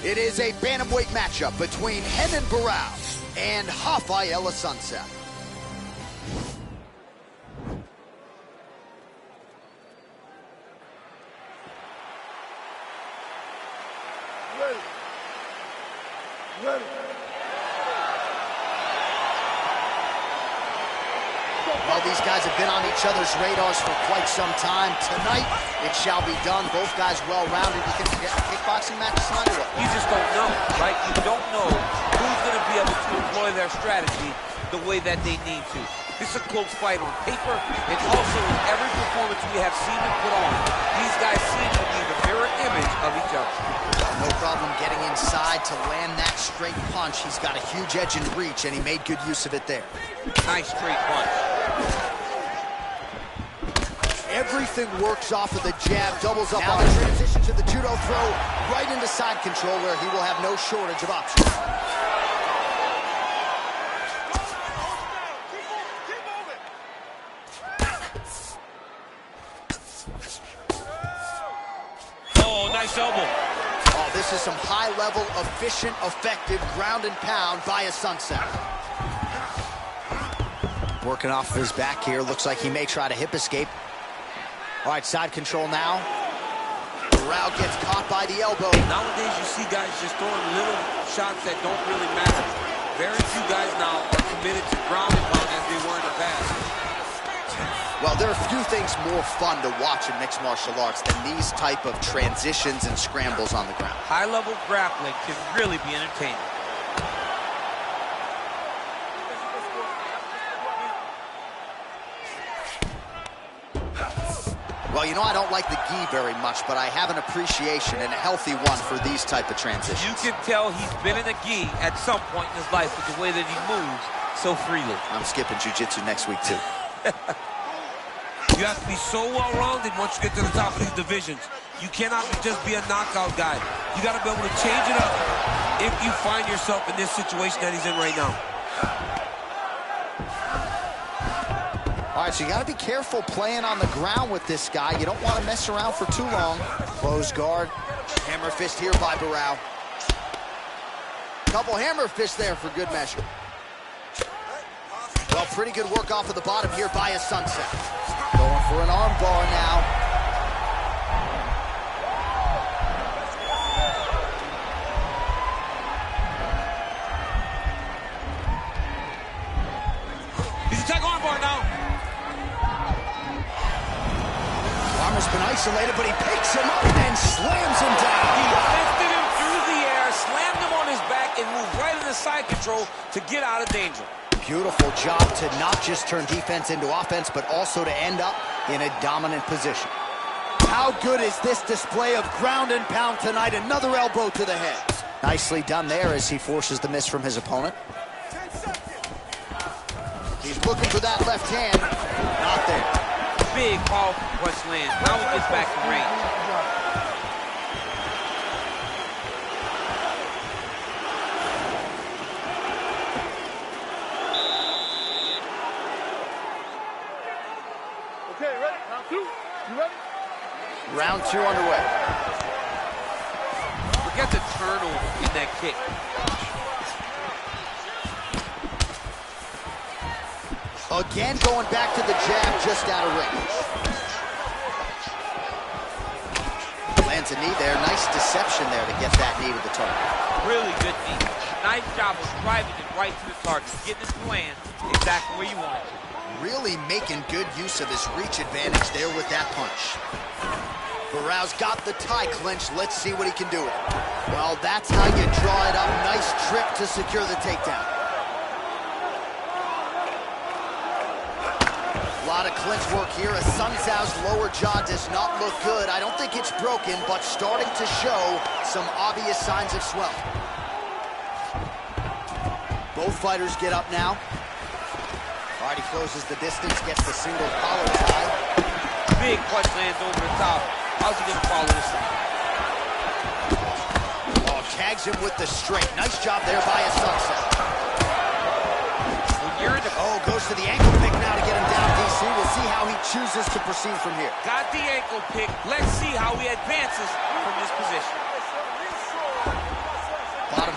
It is a bantamweight matchup between Renan Barão and Rafael Assunção. Well, these guys have been on each other's radars for quite some time. Tonight, it shall be done. Both guys well-rounded. You think you get a kickboxing match tonight or what? You just don't know, right? You don't know who's going to be able to employ their strategy the way that they need to. This is a close fight on paper, and also in every performance we have seen them put on. These guys seem to be the mirror image of each other. No problem getting inside to land that straight punch. He's got a huge edge and reach, and he made good use of it there. Nice straight punch. Everything works off of the jab, doubles up on the transition to the judo throw, right into side control where he will have no shortage of options. Oh, nice elbow. Oh, this is some high-level, efficient, effective ground and pound by Assunção. Working off of his back here. Looks like he may try to hip escape. All right, side control now. Barão gets caught by the elbow. Nowadays, you see guys just throwing little shots that don't really matter. Very few guys now are committed to ground and pound as they were in the past. Well, there are few things more fun to watch in mixed martial arts than these type of transitions and scrambles on the ground. High-level grappling can really be entertaining. Well, you know, I don't like the gi very much, but I have an appreciation and a healthy one for these type of transitions. You can tell he's been in a gi at some point in his life with the way that he moves so freely. I'm skipping jiu-jitsu next week, too. You have to be so well-rounded once you get to the top of these divisions. You cannot just be a knockout guy. You got to be able to change it up if you find yourself in this situation that he's in right now. All right, so you got to be careful playing on the ground with this guy. You don't want to mess around for too long. Closed guard. Hammer fist here by Barão. Couple hammer fists there for good measure. Well, pretty good work off of the bottom here by Assunção. Going for an arm bar now. He's attacking arm bar now. Armor's been isolated, but he picks him up and slams him down. He lifted him through the air, slammed him on his back, and moved right into side control to get out of danger. Beautiful job to not just turn defense into offense, but also to end up in a dominant position. How good is this display of ground and pound tonight? Another elbow to the head. Nicely done there as he forces the miss from his opponent. He's looking for that left hand. Not there. Big, powerful punch lands. Now he gets back to range. Okay, ready? Round two. You ready? Round two underway. Forget the turnover in that kick. Again, going back to the jab just out of range. Lands a knee there. Nice deception there to get that knee to the target. Really good knee. Nice job of driving it right to the target. Getting it to land exactly where you want it. Really making good use of his reach advantage there with that punch. Barão's got the tie clinch. Let's see what he can do with it. Well, that's how you draw it up. Nice trip to secure the takedown. A lot of clinch work here. Assunção's lower jaw does not look good. I don't think it's broken, but starting to show some obvious signs of swelling. Both fighters get up now. All right, he closes the distance, gets the single collar tie. Big punch lands over the top. How's he gonna follow this one? Oh, tags him with the straight. Nice job there by Assunção. When you're in the... Oh, goes to the ankle pick now to get him down, DC. We'll see how he chooses to proceed from here. Got the ankle pick. Let's see how he advances from this position.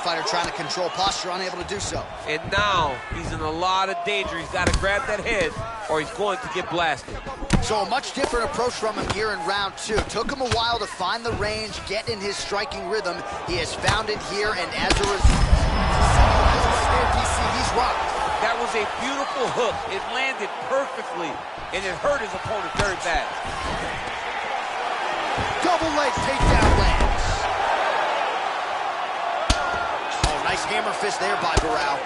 fighter trying to control posture, unable to do so. And now he's in a lot of danger. He's got to grab that head or he's going to get blasted. So a much different approach from him here in round 2. Took him a while to find the range, get in his striking rhythm. He has found it here, and as a result, he's rocked. That was a beautiful hook. It landed perfectly, and it hurt his opponent very bad. Double leg takedown lands. Oh, nice hammer fist there by Barao.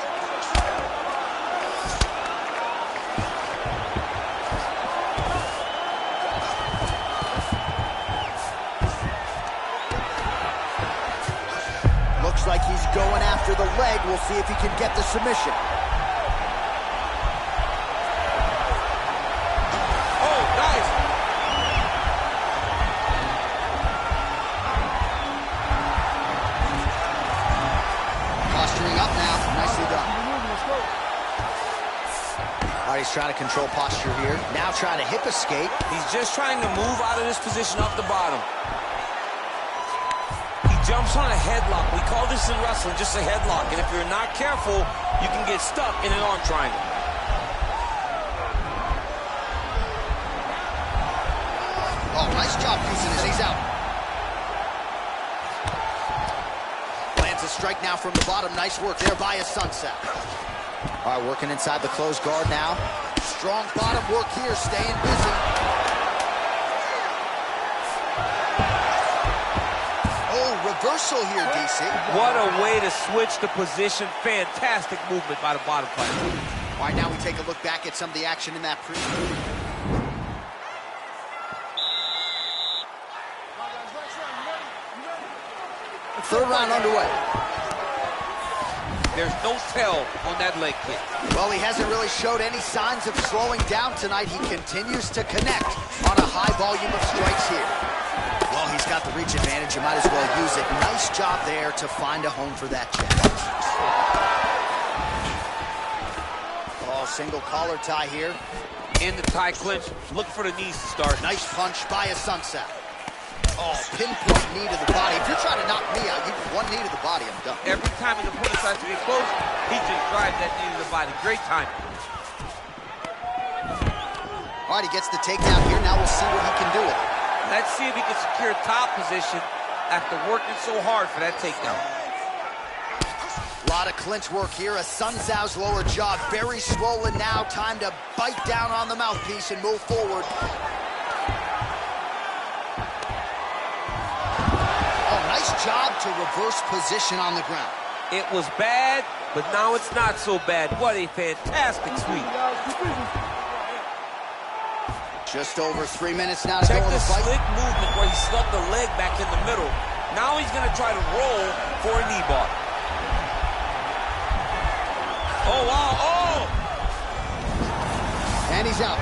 Looks like he's going after the leg. We'll see if he can get the submission. Oh, nice. Posturing up now. Nicely done. All right, he's trying to control posture here. Now trying to hip escape. He's just trying to move out of this position up the bottom. Jumps on a headlock. We call this in wrestling just a headlock. And if you're not careful, you can get stuck in an arm triangle. Oh, nice job using his knees out. Lands a strike now from the bottom. Nice work there by his sunset. All right, working inside the closed guard now. Strong bottom work here, staying busy. Reversal here, DC. What a way to switch the position. Fantastic movement by the bottom fighter. All right, now we take a look back at some of the action in that pre. Third round underway. There's no tell on that leg kick. Well, he hasn't really showed any signs of slowing down tonight. He continues to connect on a high volume of strikes here. Well, he's got the reach advantage. You might as well use it. Nice job there to find a home for that jab. Oh, single collar tie here. In the tie clinch. Look for the knees to start. Nice punch by a sunset. Oh, pinpoint knee to the body. If you're trying to knock me out, you one knee to the body, I'm done. Every time an opponent tries to get close, he just drives that knee to the body. Great time. All right, he gets the takedown here. Now we'll see what he can do with it. Let's see if he can secure top position after working so hard for that takedown. A lot of clinch work here. A Sun Tzu's lower jaw very swollen now. Time to bite down on the mouthpiece and move forward. Oh, nice job to reverse position on the ground. It was bad, but now it's not so bad. What a fantastic sweep. Just over 3 minutes now to go in the fight. Check the slick movement where he stuck the leg back in the middle. Now he's going to try to roll for a knee bar. Oh, wow, oh! And he's out.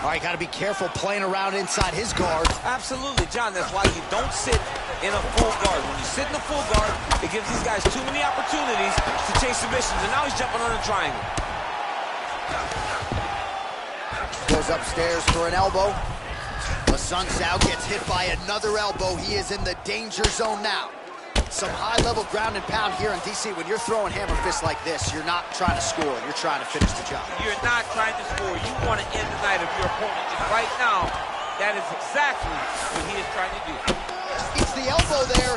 All right, got to be careful playing around inside his guard. Absolutely, John. That's why you don't sit in a full guard. When you sit in a full guard, it gives these guys too many opportunities to chase submissions. And now he's jumping on a triangle. Goes upstairs for an elbow. The Sun Tzu gets hit by another elbow. He is in the danger zone now. Some high-level ground and pound here in DC. When you're throwing hammer fists like this, you're not trying to score. You're trying to finish the job. You're not trying to score. You want to end the night of your opponent. And right now, that is exactly what he is trying to do. It's the elbow there.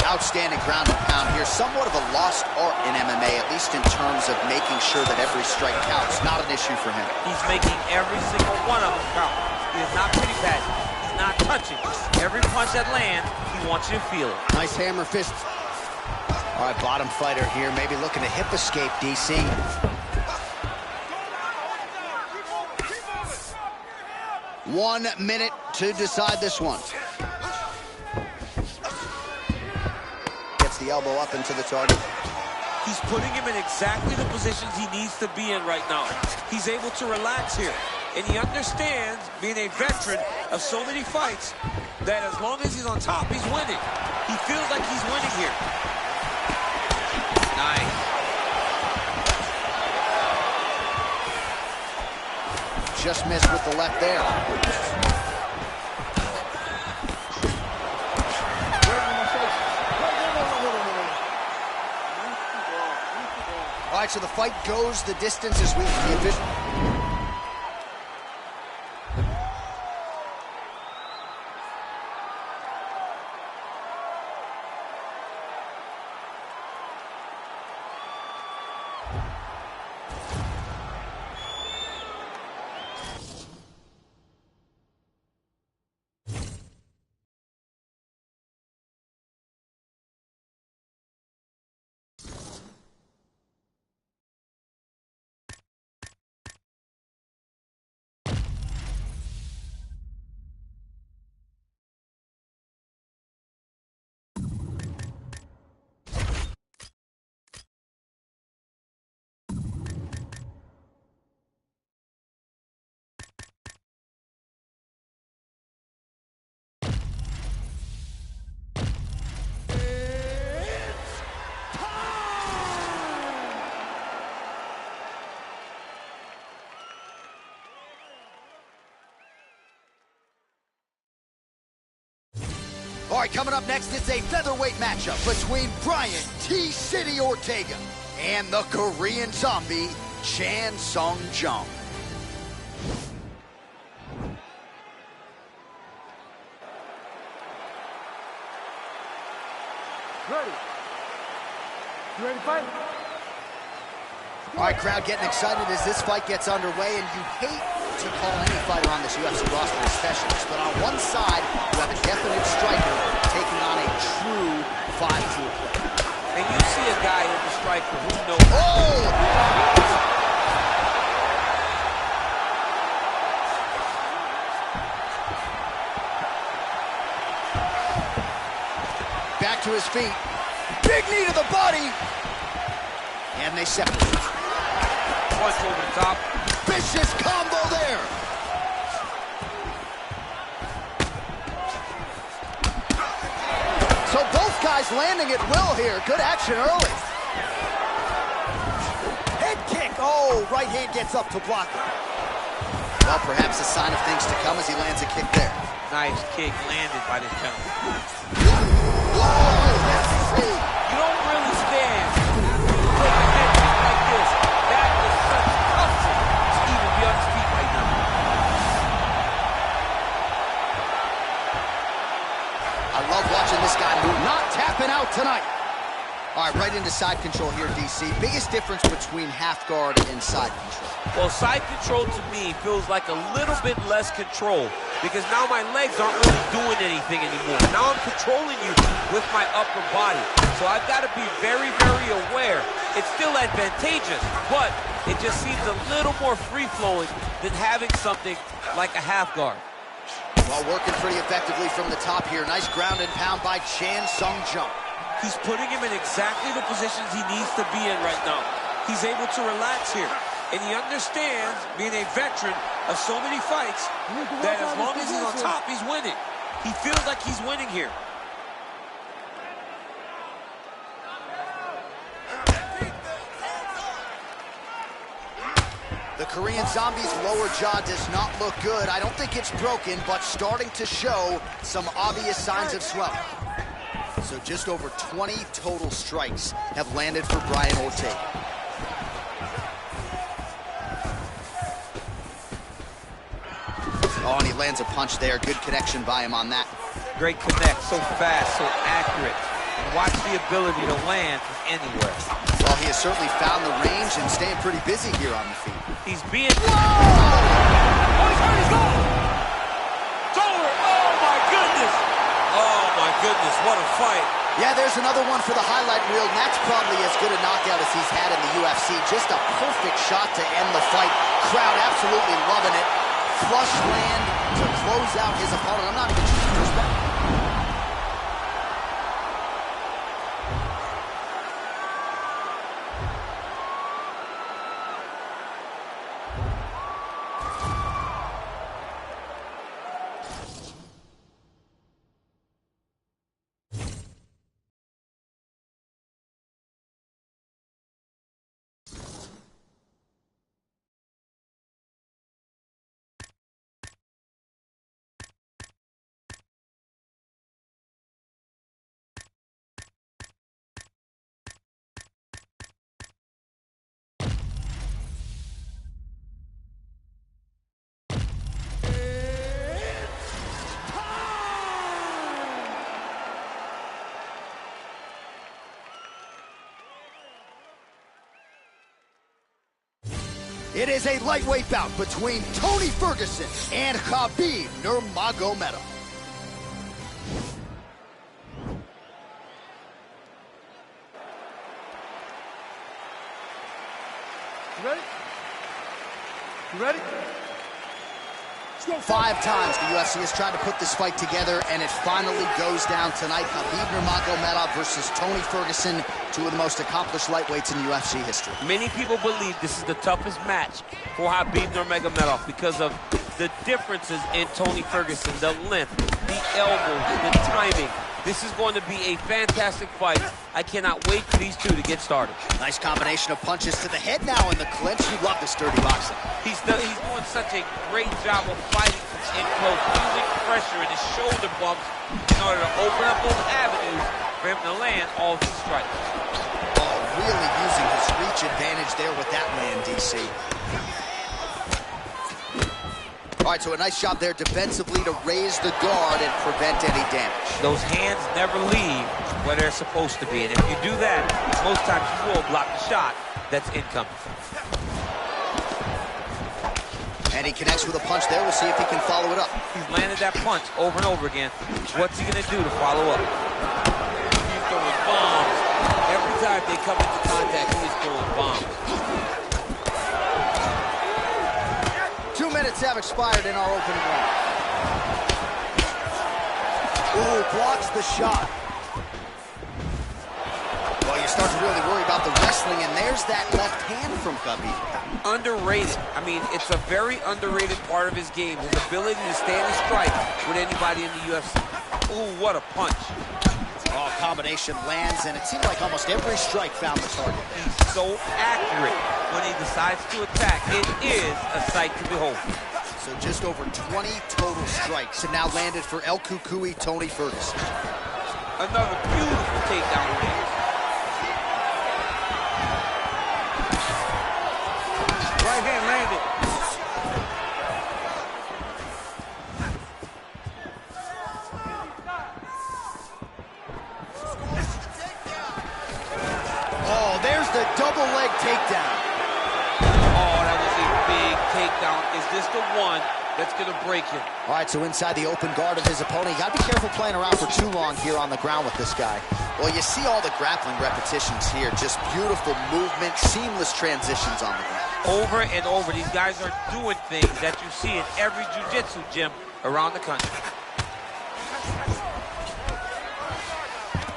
Outstanding ground and pound here. Somewhat of a lost art in MMA, at least in terms of making sure that every strike counts. Not an issue for him. He's making every single one of them count. He is not pretty bad. He's not touching. Every punch that lands, he wants you to feel it. Nice hammer fist. All right, bottom fighter here, maybe looking to hip escape, DC. 1 minute to decide this one. Gets the elbow up into the target. He's putting him in exactly the positions he needs to be in right now. He's able to relax here. And he understands, being a veteran of so many fights, that as long as he's on top, he's winning. He feels like he's winning here. Nice. Just missed with the left there. right, so the fight goes the distance as we the official. All right, coming up next, it's a featherweight matchup between Brian T-City Ortega and the Korean Zombie, Chan Sung Jung. Ready? You ready to fight? All right, crowd getting excited as this fight gets underway, and you hate to call any fighter on this UFC roster a specialist, but on one side, you have a definite striker taking on a true five-tool player. And you see a guy in the striker who knows. Oh! Back to his feet. Big knee to the body. And they separate. Punch over the top. Vicious combo there. So both guys landing at will here. Good action early. Head kick. Oh, right hand gets up to block it. Well, perhaps a sign of things to come as he lands a kick there. Nice kick landed by this gentleman. Oh, You don't really stand with a head kick like this. That is such hustle to even be on his feet right now. I love watching this guy move. Not tapping out tonight. All right, right into side control here, DC. Biggest difference between half guard and side control. Well, side control to me feels like a little bit less control because now my legs aren't really doing anything anymore. Now I'm controlling you with my upper body. So I've got to be very, very aware. It's still advantageous, but it just seems a little more free-flowing than having something like a half guard. Well, working pretty effectively from the top here. Nice ground and pound by Chan Sung Jung. He's putting him in exactly the positions he needs to be in right now. He's able to relax here. And he understands, being a veteran of so many fights, that as long as he's on top, he's winning. He feels like he's winning here. The Korean Zombie's lower jaw does not look good. I don't think it's broken, but starting to show some obvious signs of swelling. So just over 20 total strikes have landed for Brian Ortega. Oh, and he lands a punch there. Good connection by him on that. Great connect, so fast, so accurate. And watch the ability to land from anywhere. Well, he has certainly found the range and staying pretty busy here on the feet. He's being... Oh, he's hurt, he's gone! It's over! Oh, my goodness! Oh, my goodness, what a fight. Yeah, there's another one for the highlight reel, and that's probably as good a knockout as he's had in the UFC. Just a perfect shot to end the fight. Crowd absolutely loving it. Flush land to close out his opponent. I'm not even sure. It is a lightweight bout between Tony Ferguson and Khabib Nurmagomedov. You ready? You ready? 5 times the UFC has tried to put this fight together, and it finally goes down tonight. Khabib Nurmagomedov versus Tony Ferguson, 2 of the most accomplished lightweights in UFC history. Many people believe this is the toughest match for Khabib Nurmagomedov because of the differences in Tony Ferguson, the length, the elbows, the timing. This is going to be a fantastic fight. I cannot wait for these two to get started. Nice combination of punches to the head now in the clinch. You love this dirty boxing. He's doing such a great job of fighting in close, using pressure and his shoulder bumps in order to open up those avenues for him to land all his strikes. Oh, really using his reach advantage there with that land, DC. All right, so a nice job there defensively to raise the guard and prevent any damage. Those hands never leave where they're supposed to be, and if you do that, most times you will block the shot that's incoming. And he connects with a punch there. We'll see if he can follow it up. He's landed that punch over and over again. What's he gonna do to follow up? He's throwing bombs. Every time they come into contact, he's throwing bombs. 2 minutes have expired in our opening round. Ooh, blocks the shot. Well, you start to really worry about the wrestling, and there's that left hand from Khabib. Underrated. I mean, it's a very underrated part of his game, his ability to stand and strike with anybody in the UFC. Ooh, what a punch. Oh, combination lands, and it seemed like almost every strike found the target. He's so accurate when he decides to attack. It is a sight to behold. So just over 20 total strikes have now landed for El Cucuy Tony Ferguson. Another beautiful takedown range. Right hand landed. Oh, there's the double leg takedown. Oh, that was a big takedown. Is this the one that's going to break him? All right, so inside the open guard of his opponent, you got to be careful playing around for too long here on the ground with this guy. Well, you see all the grappling repetitions here. Just beautiful movement, seamless transitions on the ground. Over and over, these guys are doing things that you see in every jiu-jitsu gym around the country.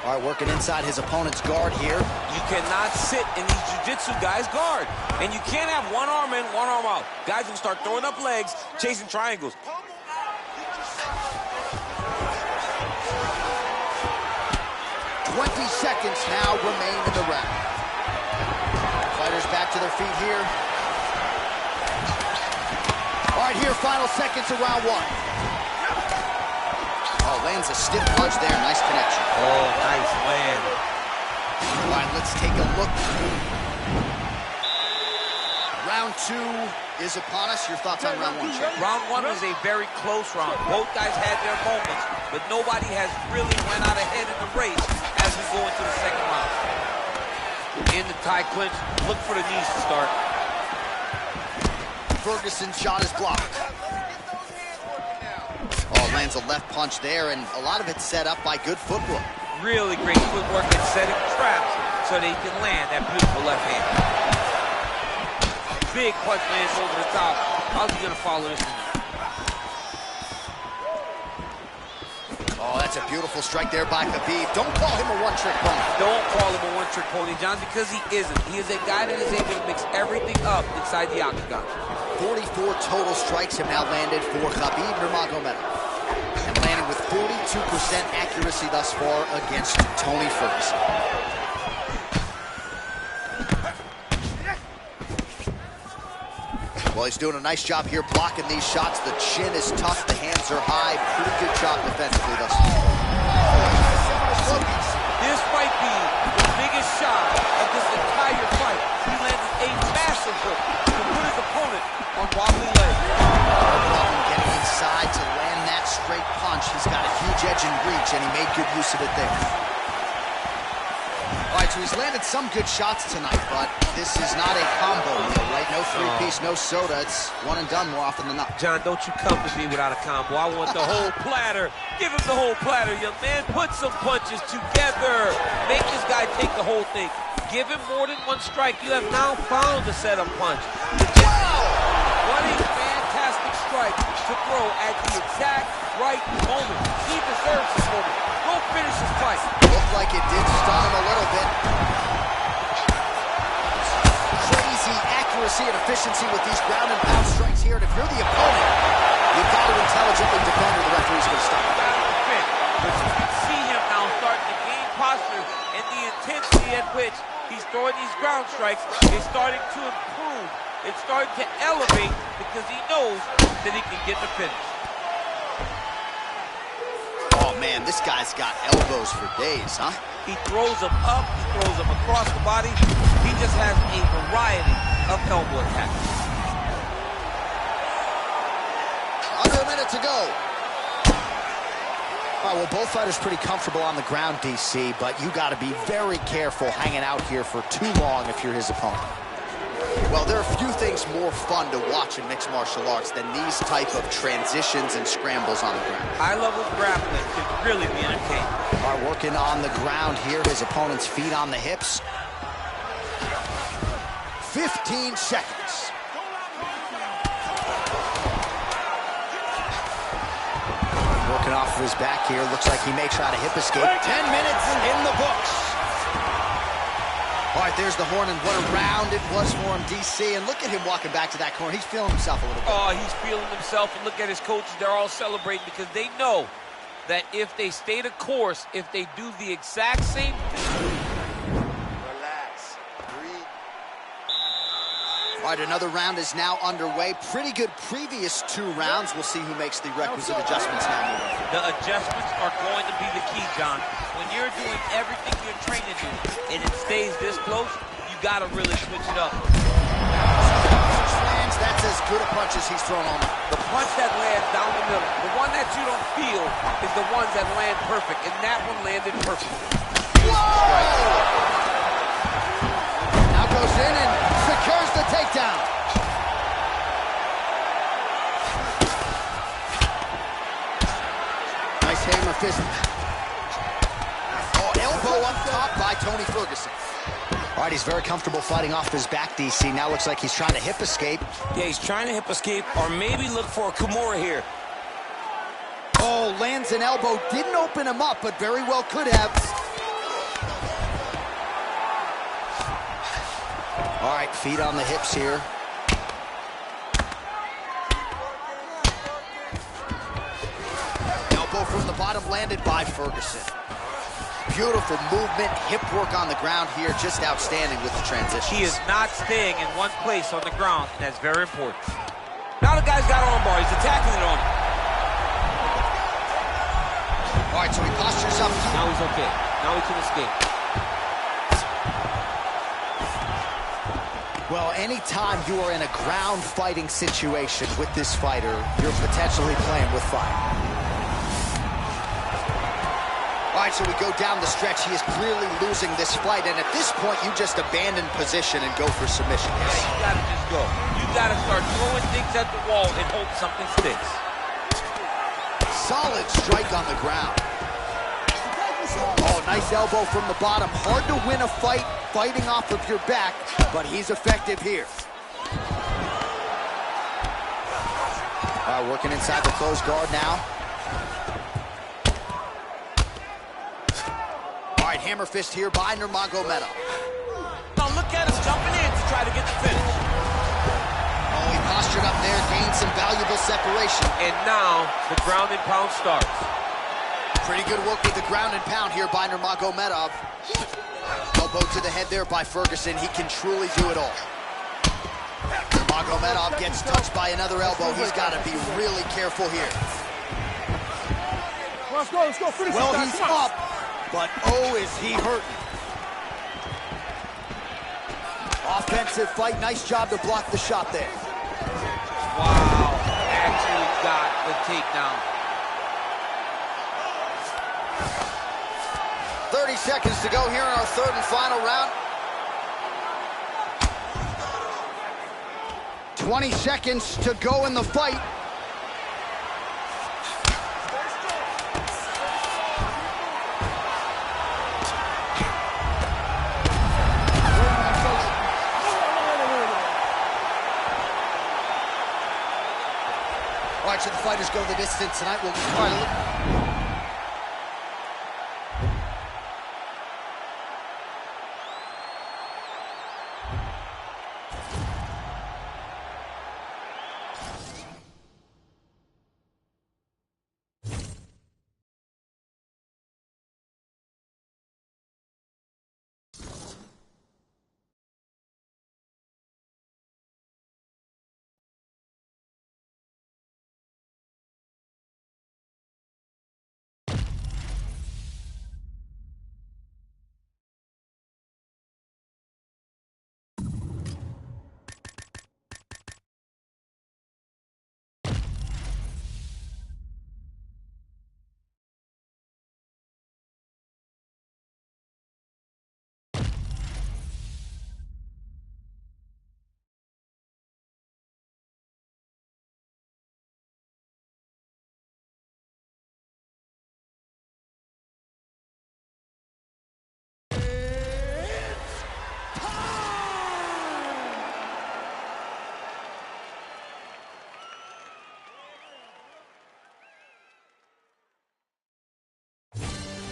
All right, working inside his opponent's guard here. You cannot sit in these jiu-jitsu guys' guard. And you can't have one arm in, one arm out. Guys will start throwing up legs, chasing triangles. 20 seconds now remain in the round. Fighters back to their feet here. All right, here, final seconds of round 1. Oh, lands a stiff punch there. Nice connection. Oh, nice land. All right, let's take a look. Round 2 is upon us. Your thoughts on round 1, Chad? Round 1 was a very close round. Both guys had their moments, but nobody has really went out ahead in the race as we go into the second round. In the tie clinch, look for the knees to start. Ferguson's shot is blocked. Oh, lands a left punch there, and a lot of it's set up by good footwork. Really great footwork and setting traps so they can land that beautiful left hand. Big punch lands over the top. How's he gonna follow this one? Oh, that's a beautiful strike there by Khabib. Don't call him a one-trick pony. Don't call him a one-trick pony, John, because he isn't. He is a guy that is able to mix everything up inside the octagon. 44 total strikes have now landed for Khabib Nurmagomedov, and landing with 42% accuracy thus far against Tony Ferguson. Well, he's doing a nice job here blocking these shots. The chin is tough, the hands are high. Pretty good job defensively thus far. This might be the biggest shot of this entire fight. He landed a massive hook to put his opponent on wobbly legs. Getting inside to land that straight punch. He's got a huge edge and reach, and he made good use of it there. All right, right, so he's landed some good shots tonight, but this is not a combo meal, right? No three-piece, no soda. It's one and done more often than not. John, don't you come to me without a combo. I want the whole platter. Give him the whole platter, young man. Put some punches together. Make this guy take the whole thing. Give him more than one strike. You have now found the setup punch. Wow! What a fantastic strike to throw at the exact right moment. He deserves this moment. Go finish his fight. Looked like it did stun him a little bit. Crazy accuracy and efficiency with these ground and pound strikes here. And if you're the opponent, you've got to intelligently defend or the referee's going to stop. But you can see him now starting to gain posture, and the intensity at which he's throwing these ground strikes is starting to improve. It's starting to elevate because he knows that he can get the finish. Oh, man, this guy's got elbows for days, huh? He throws them up, he throws them across the body. He just has a variety of elbow attacks. Under a minute to go. All right, well, both fighters pretty comfortable on the ground, DC, but you got to be very careful hanging out here for too long if you're his opponent. Well, there are few things more fun to watch in mixed martial arts than these type of transitions and scrambles on the ground. High-level grappling can really be entertaining. All right, working on the ground here, his opponent's feet on the hips. 15 seconds. Working off of his back here. Looks like he may try to hip escape. 10 minutes in the books. All right, there's the horn, and what a round it was for him, DC. And look at him walking back to that corner. He's feeling himself a little bit. Oh, he's feeling himself, and look at his coaches. They're all celebrating because they know that if they stay the course, if they do the exact same thing. Relax. Breathe. All right, another round is now underway. Pretty good previous 2 rounds. We'll see who makes the requisite adjustments now. The adjustments are going to be the key, John. When you're doing everything you're trained to do, and it stays this close, you got to really switch it up. Lands, that's as good a punch as he's thrown all night. The punch that lands down the middle, the one that you don't feel, is the ones that land perfect, and that one landed perfect. Now goes in and secures the takedown. Nice hammer fist. Oh, elbow up top by Tony Ferguson. All right, he's very comfortable fighting off his back, DC. Now looks like he's trying to hip escape. Yeah, he's trying to hip escape or maybe look for a Kimura here. Oh, lands an elbow. Didn't open him up, but very well could have. All right, feet on the hips here. Elbow from the bottom landed by Ferguson. Beautiful movement, hip work on the ground here, just outstanding with the transitions. He is not staying in one place on the ground, and that's very important. Now the guy's got armbar, he's attacking it on him. All right, so he postures up. Now he's okay. Now he can escape. Well, anytime you are in a ground fighting situation with this fighter, you're potentially playing with fire. All right, so we go down the stretch. He is clearly losing this fight, and at this point, you just abandon position and go for submission. Yeah, you gotta just go. You gotta start throwing things at the wall and hope something sticks. Solid strike on the ground. Oh, nice elbow from the bottom. Hard to win a fight fighting off of your back, but he's effective here. Working inside the closed guard now. All right, hammer fist here by Nurmagomedov. Now look at him jumping in to try to get the finish. Oh, he postured up there, gained some valuable separation. And now the ground and pound starts. Pretty good work with the ground and pound here by Nurmagomedov. Elbow to the head there by Ferguson. He can truly do it all. Nurmagomedov gets touched by another elbow. He's got to be really careful here. Let's go, finish Well, it, he's up, but oh, is he hurting. Offensive fight. Nice job to block the shot there. Wow, actually got the takedown. 30 30 seconds to go here in our third and final round. 20 seconds to go in the fight. All right, should the fighters go the distance tonight? We'll try to look.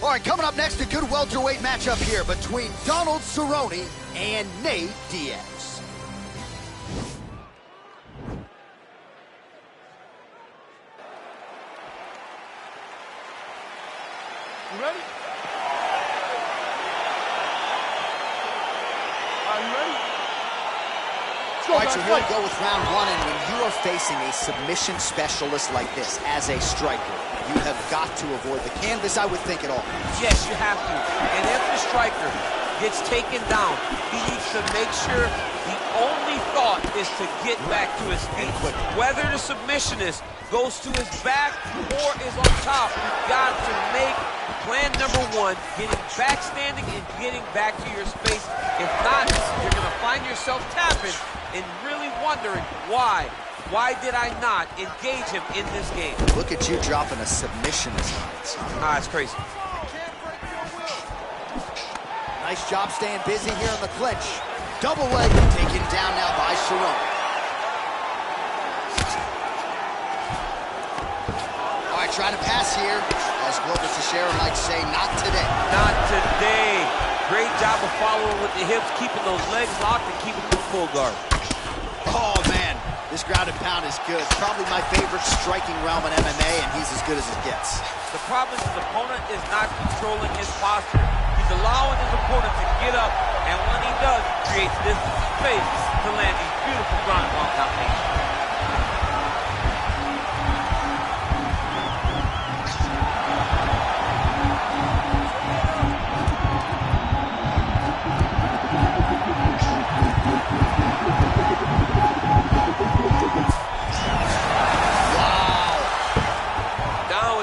All right, coming up next, a good welterweight matchup here between Donald Cerrone and Nate Diaz. You ready? Are you ready? All right, so here we go with round one, and when you are facing a submission specialist like this as a striker, you have got to avoid the canvas, I would think, at all. Yes, you have to. And if the striker gets taken down, he needs to make sure the only thought is to get back to his feet. Whether the submissionist goes to his back or is on top, you've got to make plan number one, getting back standing and getting back to your space. If not, you're going to find yourself tapping and really wondering why. Why did I not engage him in this game? Look at you dropping a submissionist on it. Ah, it's crazy. Nice job staying busy here in the clinch. Double leg taken down now by Cerrone. All right, trying to pass here. As Glover Teixeira might say, not today. Not today. Great job of following with the hips, keeping those legs locked and keeping them full guard. Oh, man. This ground and pound is good. Probably my favorite striking realm in MMA, and he's as good as it gets. The problem is his opponent is not controlling his posture. He's allowing his opponent to get up, and when he does, he creates this space to land these beautiful ground and pound combinations.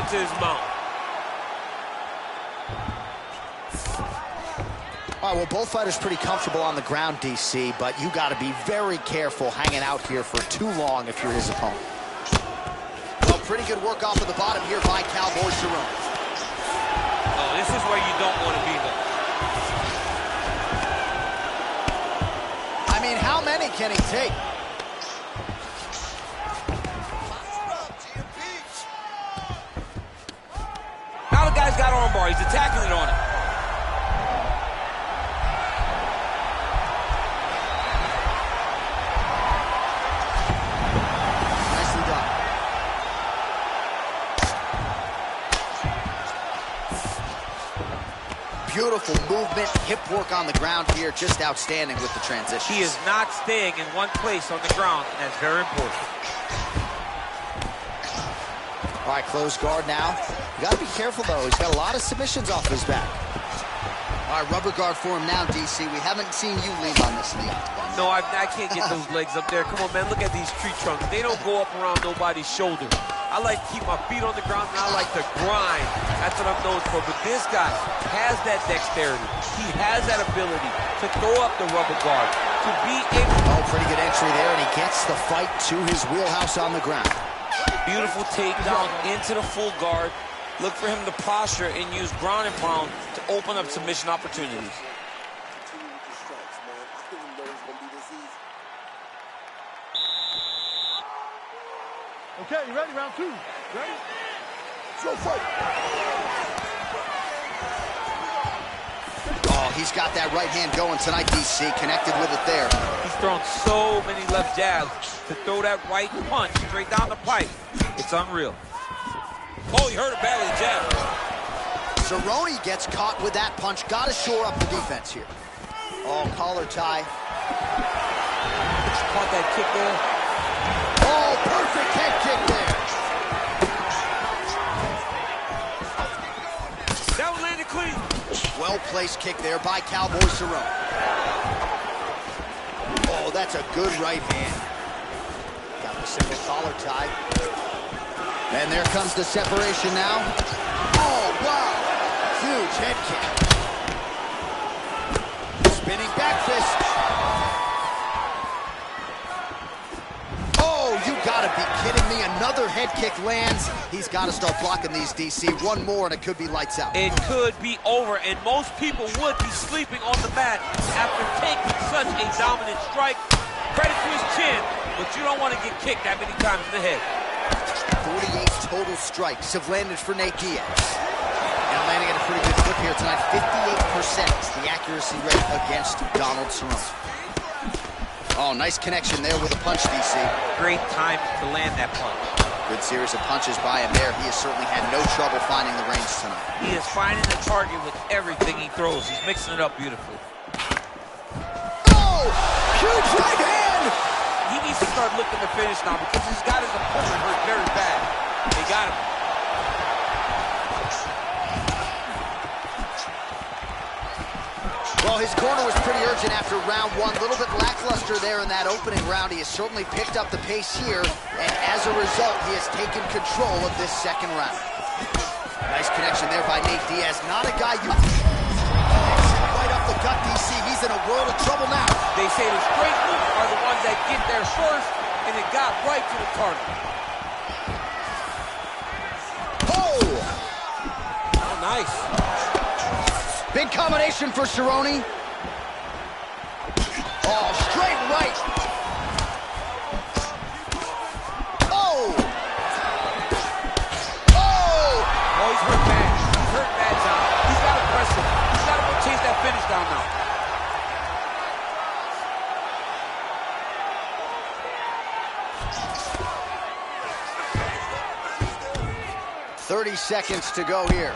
To his mount. All right, well, both fighters pretty comfortable on the ground, DC, but you got to be very careful hanging out here for too long if you're his opponent. Well, pretty good work off of the bottom here by Cowboy Cerrone. Oh, this is where you don't want to be, though. I mean, how many can he take? Now the guy's got armbar. He's attacking it on it. Nicely done. Beautiful movement, hip work on the ground here. Just outstanding with the transition. He is not staying in one place on the ground, and that's very important. All right, close guard now. You got to be careful, though. He's got a lot of submissions off his back. All right, rubber guard for him now, DC. We haven't seen you lean on this knee. No, I can't get those legs up there. Come on, man, look at these tree trunks. They don't go up around nobody's shoulder. I like to keep my feet on the ground, and I like to grind. That's what I'm known for. But this guy has that dexterity. He has that ability to throw up the rubber guard, to be able... Oh, pretty good entry there, and he gets the fight to his wheelhouse on the ground. Beautiful takedown into the full guard. Look for him to posture and use ground and pound to open up submission opportunities. Okay, you ready? Round 2. Ready? So fight. Oh, he's got that right hand going tonight, DC. Connected with it there. He's thrown so many left jabs. To throw that right punch straight down the pipe, it's unreal. Oh, he hurt him badly, jab. Cerrone gets caught with that punch. Got to shore up the defense here. Oh, collar tie. Caught that kick there. Oh, perfect head kick there. That one landed clean. Well-placed kick there by Cowboy Cerrone. Oh, that's a good right hand. Got the simple collar tie. And there comes the separation now. Oh, wow. Huge head kick. Spinning back fist. Oh, you gotta be kidding me. Another head kick lands. He's got to start blocking these, DC. One more and it could be lights out. It could be over, and most people would be sleeping on the mat after taking such a dominant strike. Credit to his chin, but you don't want to get kicked that many times in the head. 48 total strikes have landed for Nate Diaz. And landing at a pretty good clip here tonight. 58% the accuracy rate against Donald Cerrone. Oh, nice connection there with a punch, DC. Great time to land that punch. Good series of punches by him there. He has certainly had no trouble finding the range tonight. He is finding the target with everything he throws. He's mixing it up beautifully. Oh, huge right hand! He needs to start looking to finish now because he's got his opponent hurt very bad. They got him. Well, his corner was pretty urgent after round one. A little bit lackluster there in that opening round. He has certainly picked up the pace here, and as a result, he has taken control of this second round. Nice connection there by Nate Diaz. Not a guy you... Right up the gut, DC. He's in a world of trouble now. They say the straight moves are the ones that get there first, and it got right to the target. Oh! Oh, nice. Big combination for Cerrone. Oh, straight right. Oh! Oh! Oh, he's hurt bad. He's hurt bad, John. He's got to press him. He's got to go chase that finish down now. 30 seconds to go here.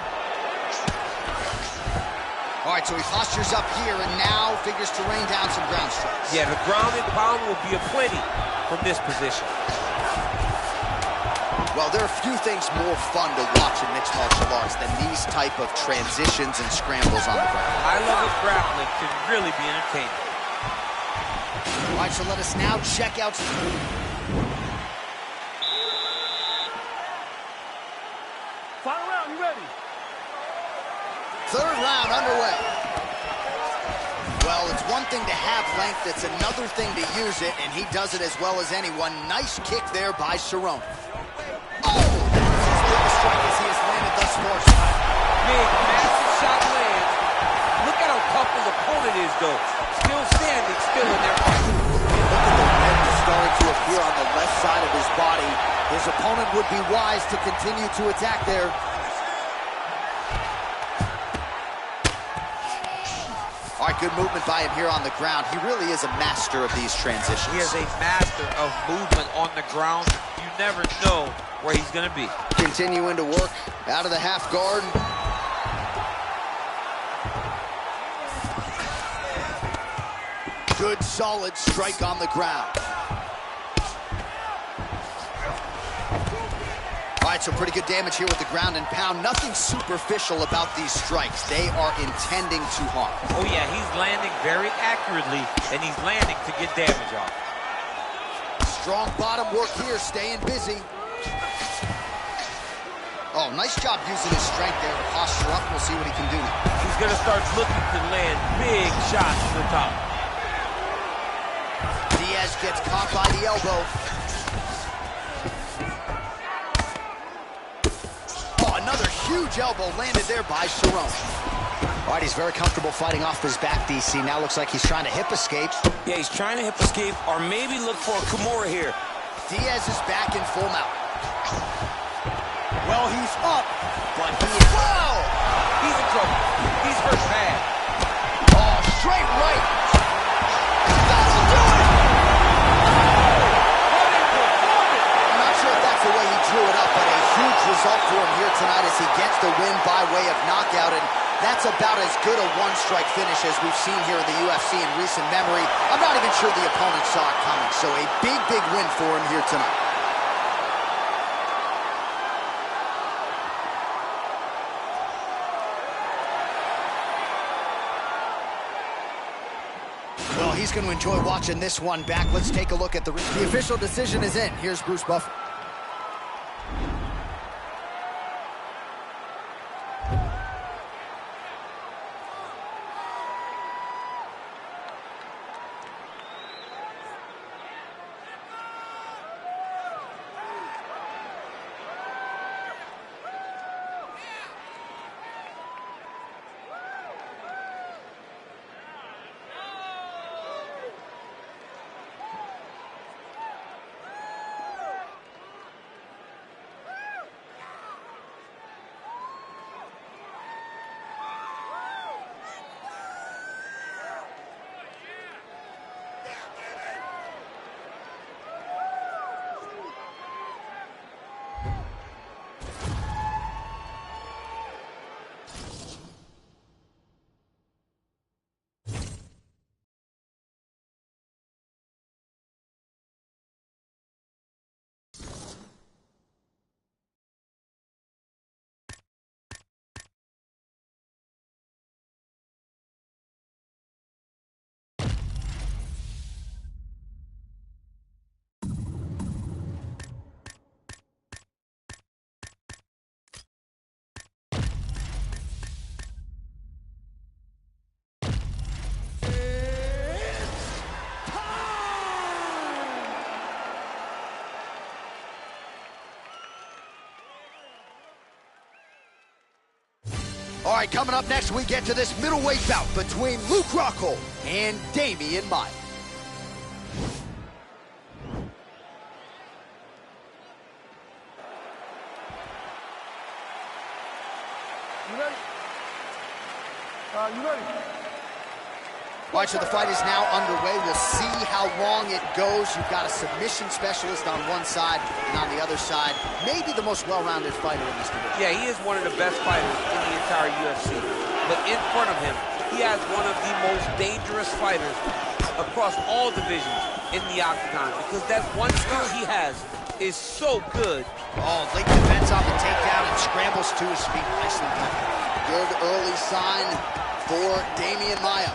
All right, so he postures up here and now figures to rain down some ground strikes. Yeah, the ground and pound will be aplenty from this position. Well, there are few things more fun to watch in mixed martial arts than these type of transitions and scrambles on the ground. I love it. Grappling can really be entertaining. All right, so let us now check out... Final round, you ready? Third round underway. Well, it's one thing to have length, it's another thing to use it, and he does it as well as anyone. Nice kick there by Cerrone. Oh! That's his biggest strike as he has landed thus far. Big, massive shot lands. Look at how tough his opponent is, though. Still standing, still in their fight. Look at the red that's starting to appear on the left side of his body. His opponent would be wise to continue to attack there. All right, good movement by him here on the ground. He really is a master of these transitions. He is a master of movement on the ground. You never know where he's going to be. Continuing to work out of the half guard. Good, solid strike on the ground. All right, right, so pretty good damage here with the ground and pound. Nothing superficial about these strikes. They are intending to harm. Oh, yeah, he's landing very accurately, and he's landing to get damage off. Strong bottom work here, staying busy. Oh, nice job using his strength there to posture up. We'll see what he can do now. He's going to start looking to land big shots to the top. Diaz gets caught by the elbow. Another huge elbow landed there by Cerrone. All right, he's very comfortable fighting off his back, DC. Now looks like he's trying to hip escape. Yeah, he's trying to hip escape or maybe look for a Kimura here. Diaz is back in full mount. Well, he's up, but he is... Whoa! He's in trouble. He's hurt bad. Oh, straight right. That'll do it! I'm not sure if that's the way he drew it up, but a huge result for him here tonight as he gets the win by way of knockout, and that's about as good a one-strike finish as we've seen here in the UFC in recent memory. I'm not even sure the opponent saw it coming, so a big, big win for him here tonight. Well, he's going to enjoy watching this one back. Let's take a look at the official decision is in. Here's Bruce Buffer. All right, coming up next, we get to this middleweight bout between Luke Rockhold and Demian Maia. You ready? You ready? All right, so the fight is now underway. We'll see how long it goes. You've got a submission specialist on one side, and on the other side, maybe the most well-rounded fighter in this division. Yeah, he is one of the best fighters in the entire UFC. But in front of him, he has one of the most dangerous fighters across all divisions in the octagon, because that one skill he has is so good. Oh, late defense on the takedown and scrambles to his feet. Nicely done. Good early sign for Demian Maia.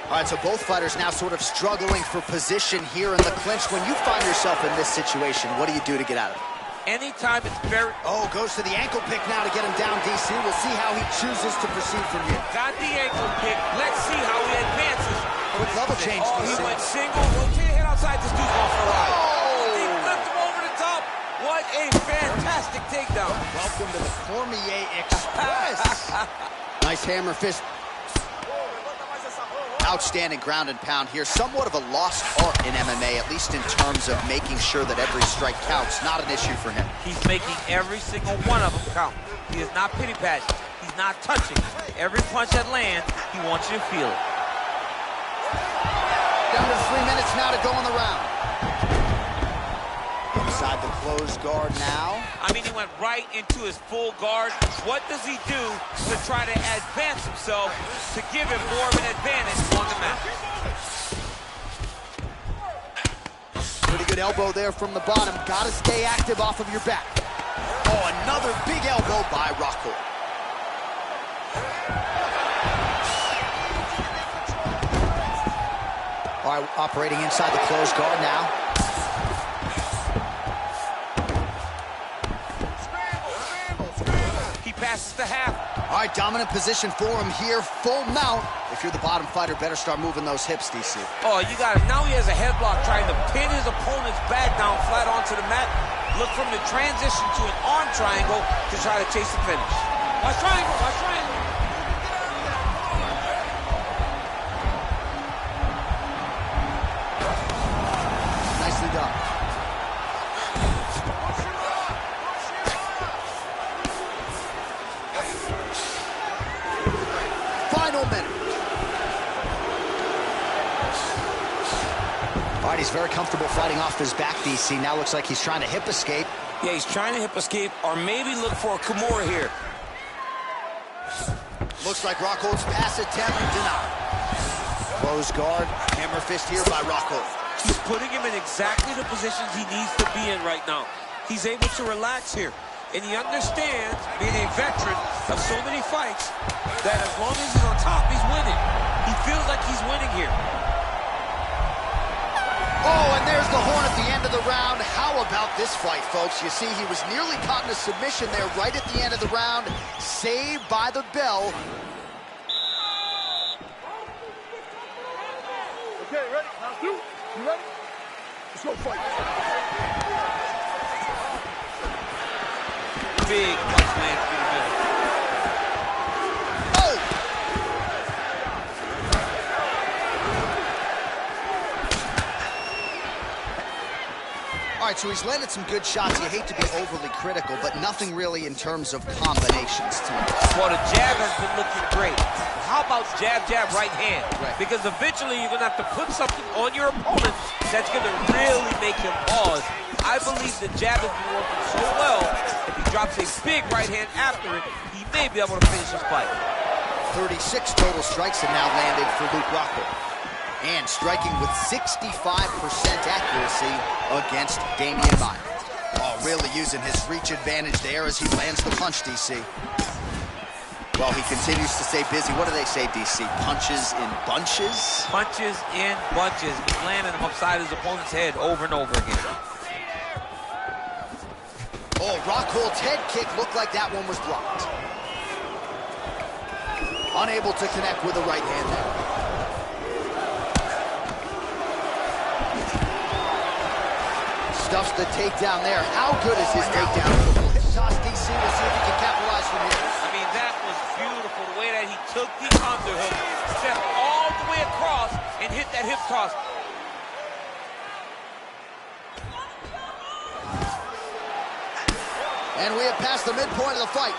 All right, so both fighters now sort of struggling for position here in the clinch. When you find yourself in this situation, what do you do to get out of it? Anytime it's very... Oh, goes to the ankle pick now to get him down, DC. We'll see how he chooses to proceed from here. Got the ankle pick. Let's see how he advances. Quick level change, Oh, DC. he went single. Rotate head outside. This dude's going for a ride. Oh! He flipped him over the top. What a fantastic takedown. Welcome to the Cormier Express. Nice hammer fist. Outstanding ground and pound here. Somewhat of a lost art in MMA, at least in terms of making sure that every strike counts. Not an issue for him. He's making every single one of them count. He is not pity-patting. He's not touching. Every punch that lands, he wants you to feel it. Down to 3 minutes now to go in the round. Inside the closed guard now. I mean, he went right into his full guard. What does he do to try to advance himself to give him more of an advantage on the mat? Pretty good Good elbow there from the bottom. Gotta stay active off of your back. Oh, another big elbow by Rockhold. All right, operating inside the closed guard now. He passes the half. All right, dominant position for him here. Full mount. If you're the bottom fighter, better start moving those hips, DC. Oh, you got it. Now he has a headlock trying to pin his opponent's back down flat onto the mat. Look from the transition to an arm triangle to try to chase the finish. Watch triangle, watch triangle. Nicely done. Final minute. All right, he's very comfortable fighting off his back, DC. Now looks like he's trying to hip escape. Yeah, he's trying to hip escape or maybe look for a Kimura here. Looks like Rockhold's pass attempt denied. Close guard, hammer fist here by Rockhold. He's putting him in exactly the positions he needs to be in right now. He's able to relax here. And he understands, being a veteran of so many fights, that as long as he's on top, he's winning. He feels like he's winning here. Oh, and there's the horn at the end of the round. How about this fight, folks? You see, he was nearly caught in a submission there right at the end of the round. Saved by the bell. Okay, ready? Round two. You ready? Let's go fight. Big punch lands through the middle. Oh! All right, so he's landed some good shots. You hate to be overly critical, but nothing really in terms of combinations tonight. Well, the jab has been looking great. How about jab, jab, right hand? Right. Because eventually you're going to have to put something on your opponent that's going to really make him pause. I believe the jab has been working so well, if he drops a big right hand after it, he may be able to finish his fight. 36 total strikes have now landed for Luke Rockhold. And striking with 65% accuracy against Damian Maia. Oh, really using his reach advantage there as he lands the punch, DC. Well, he continues to stay busy. What do they say, DC? Punches in bunches? Punches in bunches. He's landing them upside his opponent's head over and over again. Oh, Rockhold's head kick looked like that one was blocked. Unable to connect with the right hand there. Stuffs the takedown there. How good is his takedown? Hip toss, DC. We'll see if he can capitalize from here. I mean, that was beautiful. The way that he took the underhook, stepped all the way across, and hit that hip toss. And we have passed the midpoint of the fight.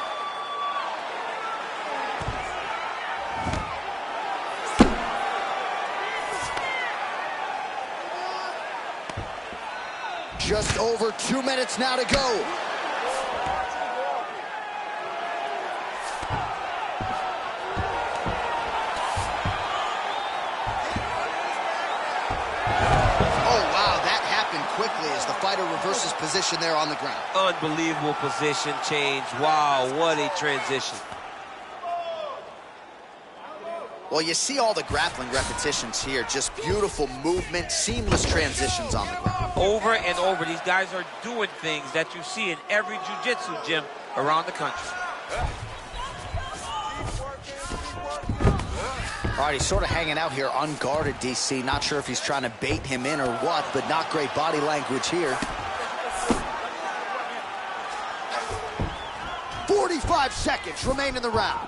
Just over 2 minutes now to go. Quickly as the fighter reverses position there on the ground. Unbelievable position change. Wow, what a transition. Well, you see all the grappling repetitions here. Just beautiful movement, seamless transitions on the ground. Over and over, these guys are doing things that you see in every jiu-jitsu gym around the country. All right, he's sort of hanging out here unguarded, DC. Not sure if he's trying to bait him in or what, but not great body language here. 45 seconds remain in the round.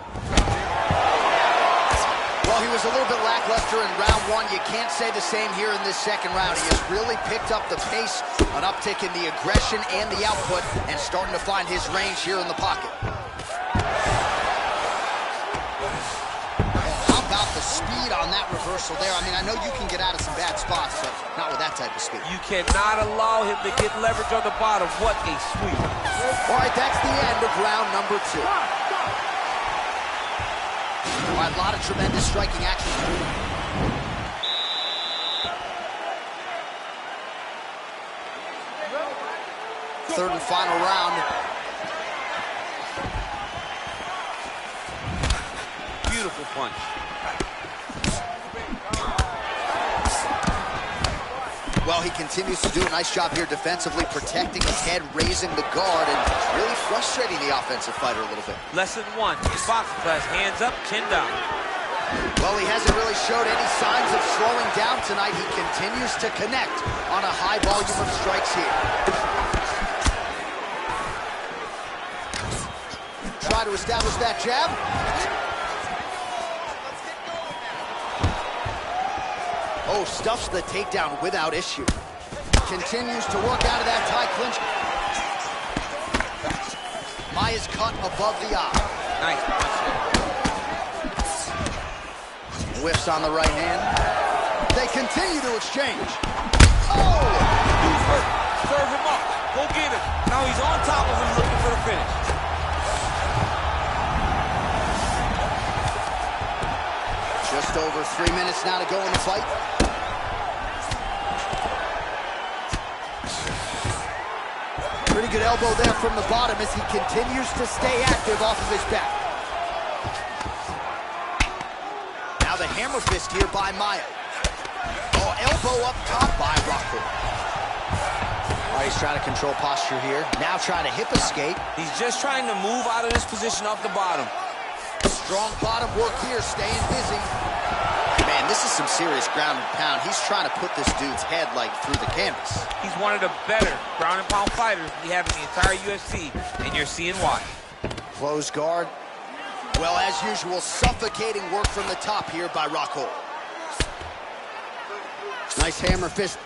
Well, he was a little bit lackluster in round one. You can't say the same here in this second round. He has really picked up the pace, an uptick in the aggression and the output, and starting to find his range here in the pocket. Speed on that reversal there. I mean, I know you can get out of some bad spots, but not with that type of speed. You cannot allow him to get leverage on the bottom. What a sweep. All right, that's the end of round number 2. All right, a lot of tremendous striking action. third and final round. Beautiful punch. Well, he continues to do a nice job here defensively, protecting his head, raising the guard, and really frustrating the offensive fighter a little bit. Lesson 1, boxing class, hands up, chin down. Well, he hasn't really showed any signs of slowing down tonight. He continues to connect on a high volume of strikes here. Try to establish that jab. Oh, stuffs the takedown without issue. Continues to work out of that tie clinch. Maia's cut above the eye. Nice punch. Whiffs on the right hand. They continue to exchange. Oh! Dude's hurt. Serve him up. Go get him. Now he's on top of him looking for the finish. Just over 3 minutes now to go in the fight. Pretty good elbow there from the bottom as he continues to stay active off of his back. Now the hammer fist here by Maia. Oh, elbow up top by Rockhold. Oh, he's trying to control posture here. Now trying to hip escape. He's just trying to move out of this position off the bottom. Strong bottom work here, staying busy. Man, this is some serious ground and pound. He's trying to put this dude's head, like, through the canvas. He's one of the better ground and pound fighters we have in the entire UFC, and you're seeing why. Closed guard. Well, as usual, suffocating work from the top here by Rockhold. Nice hammer fist.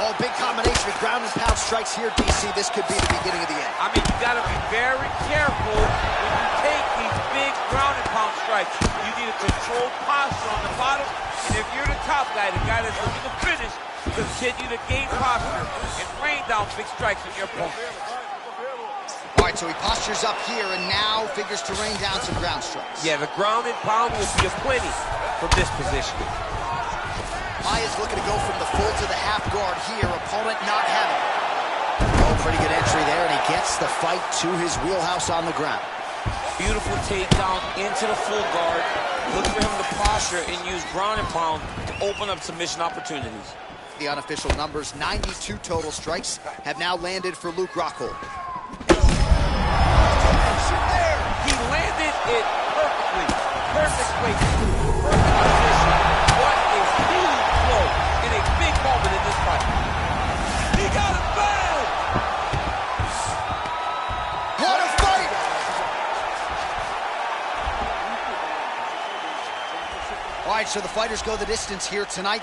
Oh, big combination of ground and pound strikes here, DC. This could be the beginning of the end. I mean, you got to be very careful when you take these big ground and pound strikes. You need a controlled posture on the bottom, and if you're the top guy, the guy that's looking to finish, continue to gain posture and rain down big strikes on your opponent. All right, so he postures up here and now figures to rain down some ground strikes. Yeah, the ground and pound will be aplenty from this position. Maia's looking to go from the full to the half guard here. Opponent not having it. Oh, pretty good entry there, and he gets the fight to his wheelhouse on the ground. Beautiful takedown into the full guard. Look for him to posture and use ground and pound to open up submission opportunities. The unofficial numbers, 92 total strikes, have now landed for Luke Rockhold. He landed it perfectly. Perfect placement. Perfect position. What a huge blow in a big moment in this fight. He got it bad! What a fight! All right, so the fighters go the distance here tonight.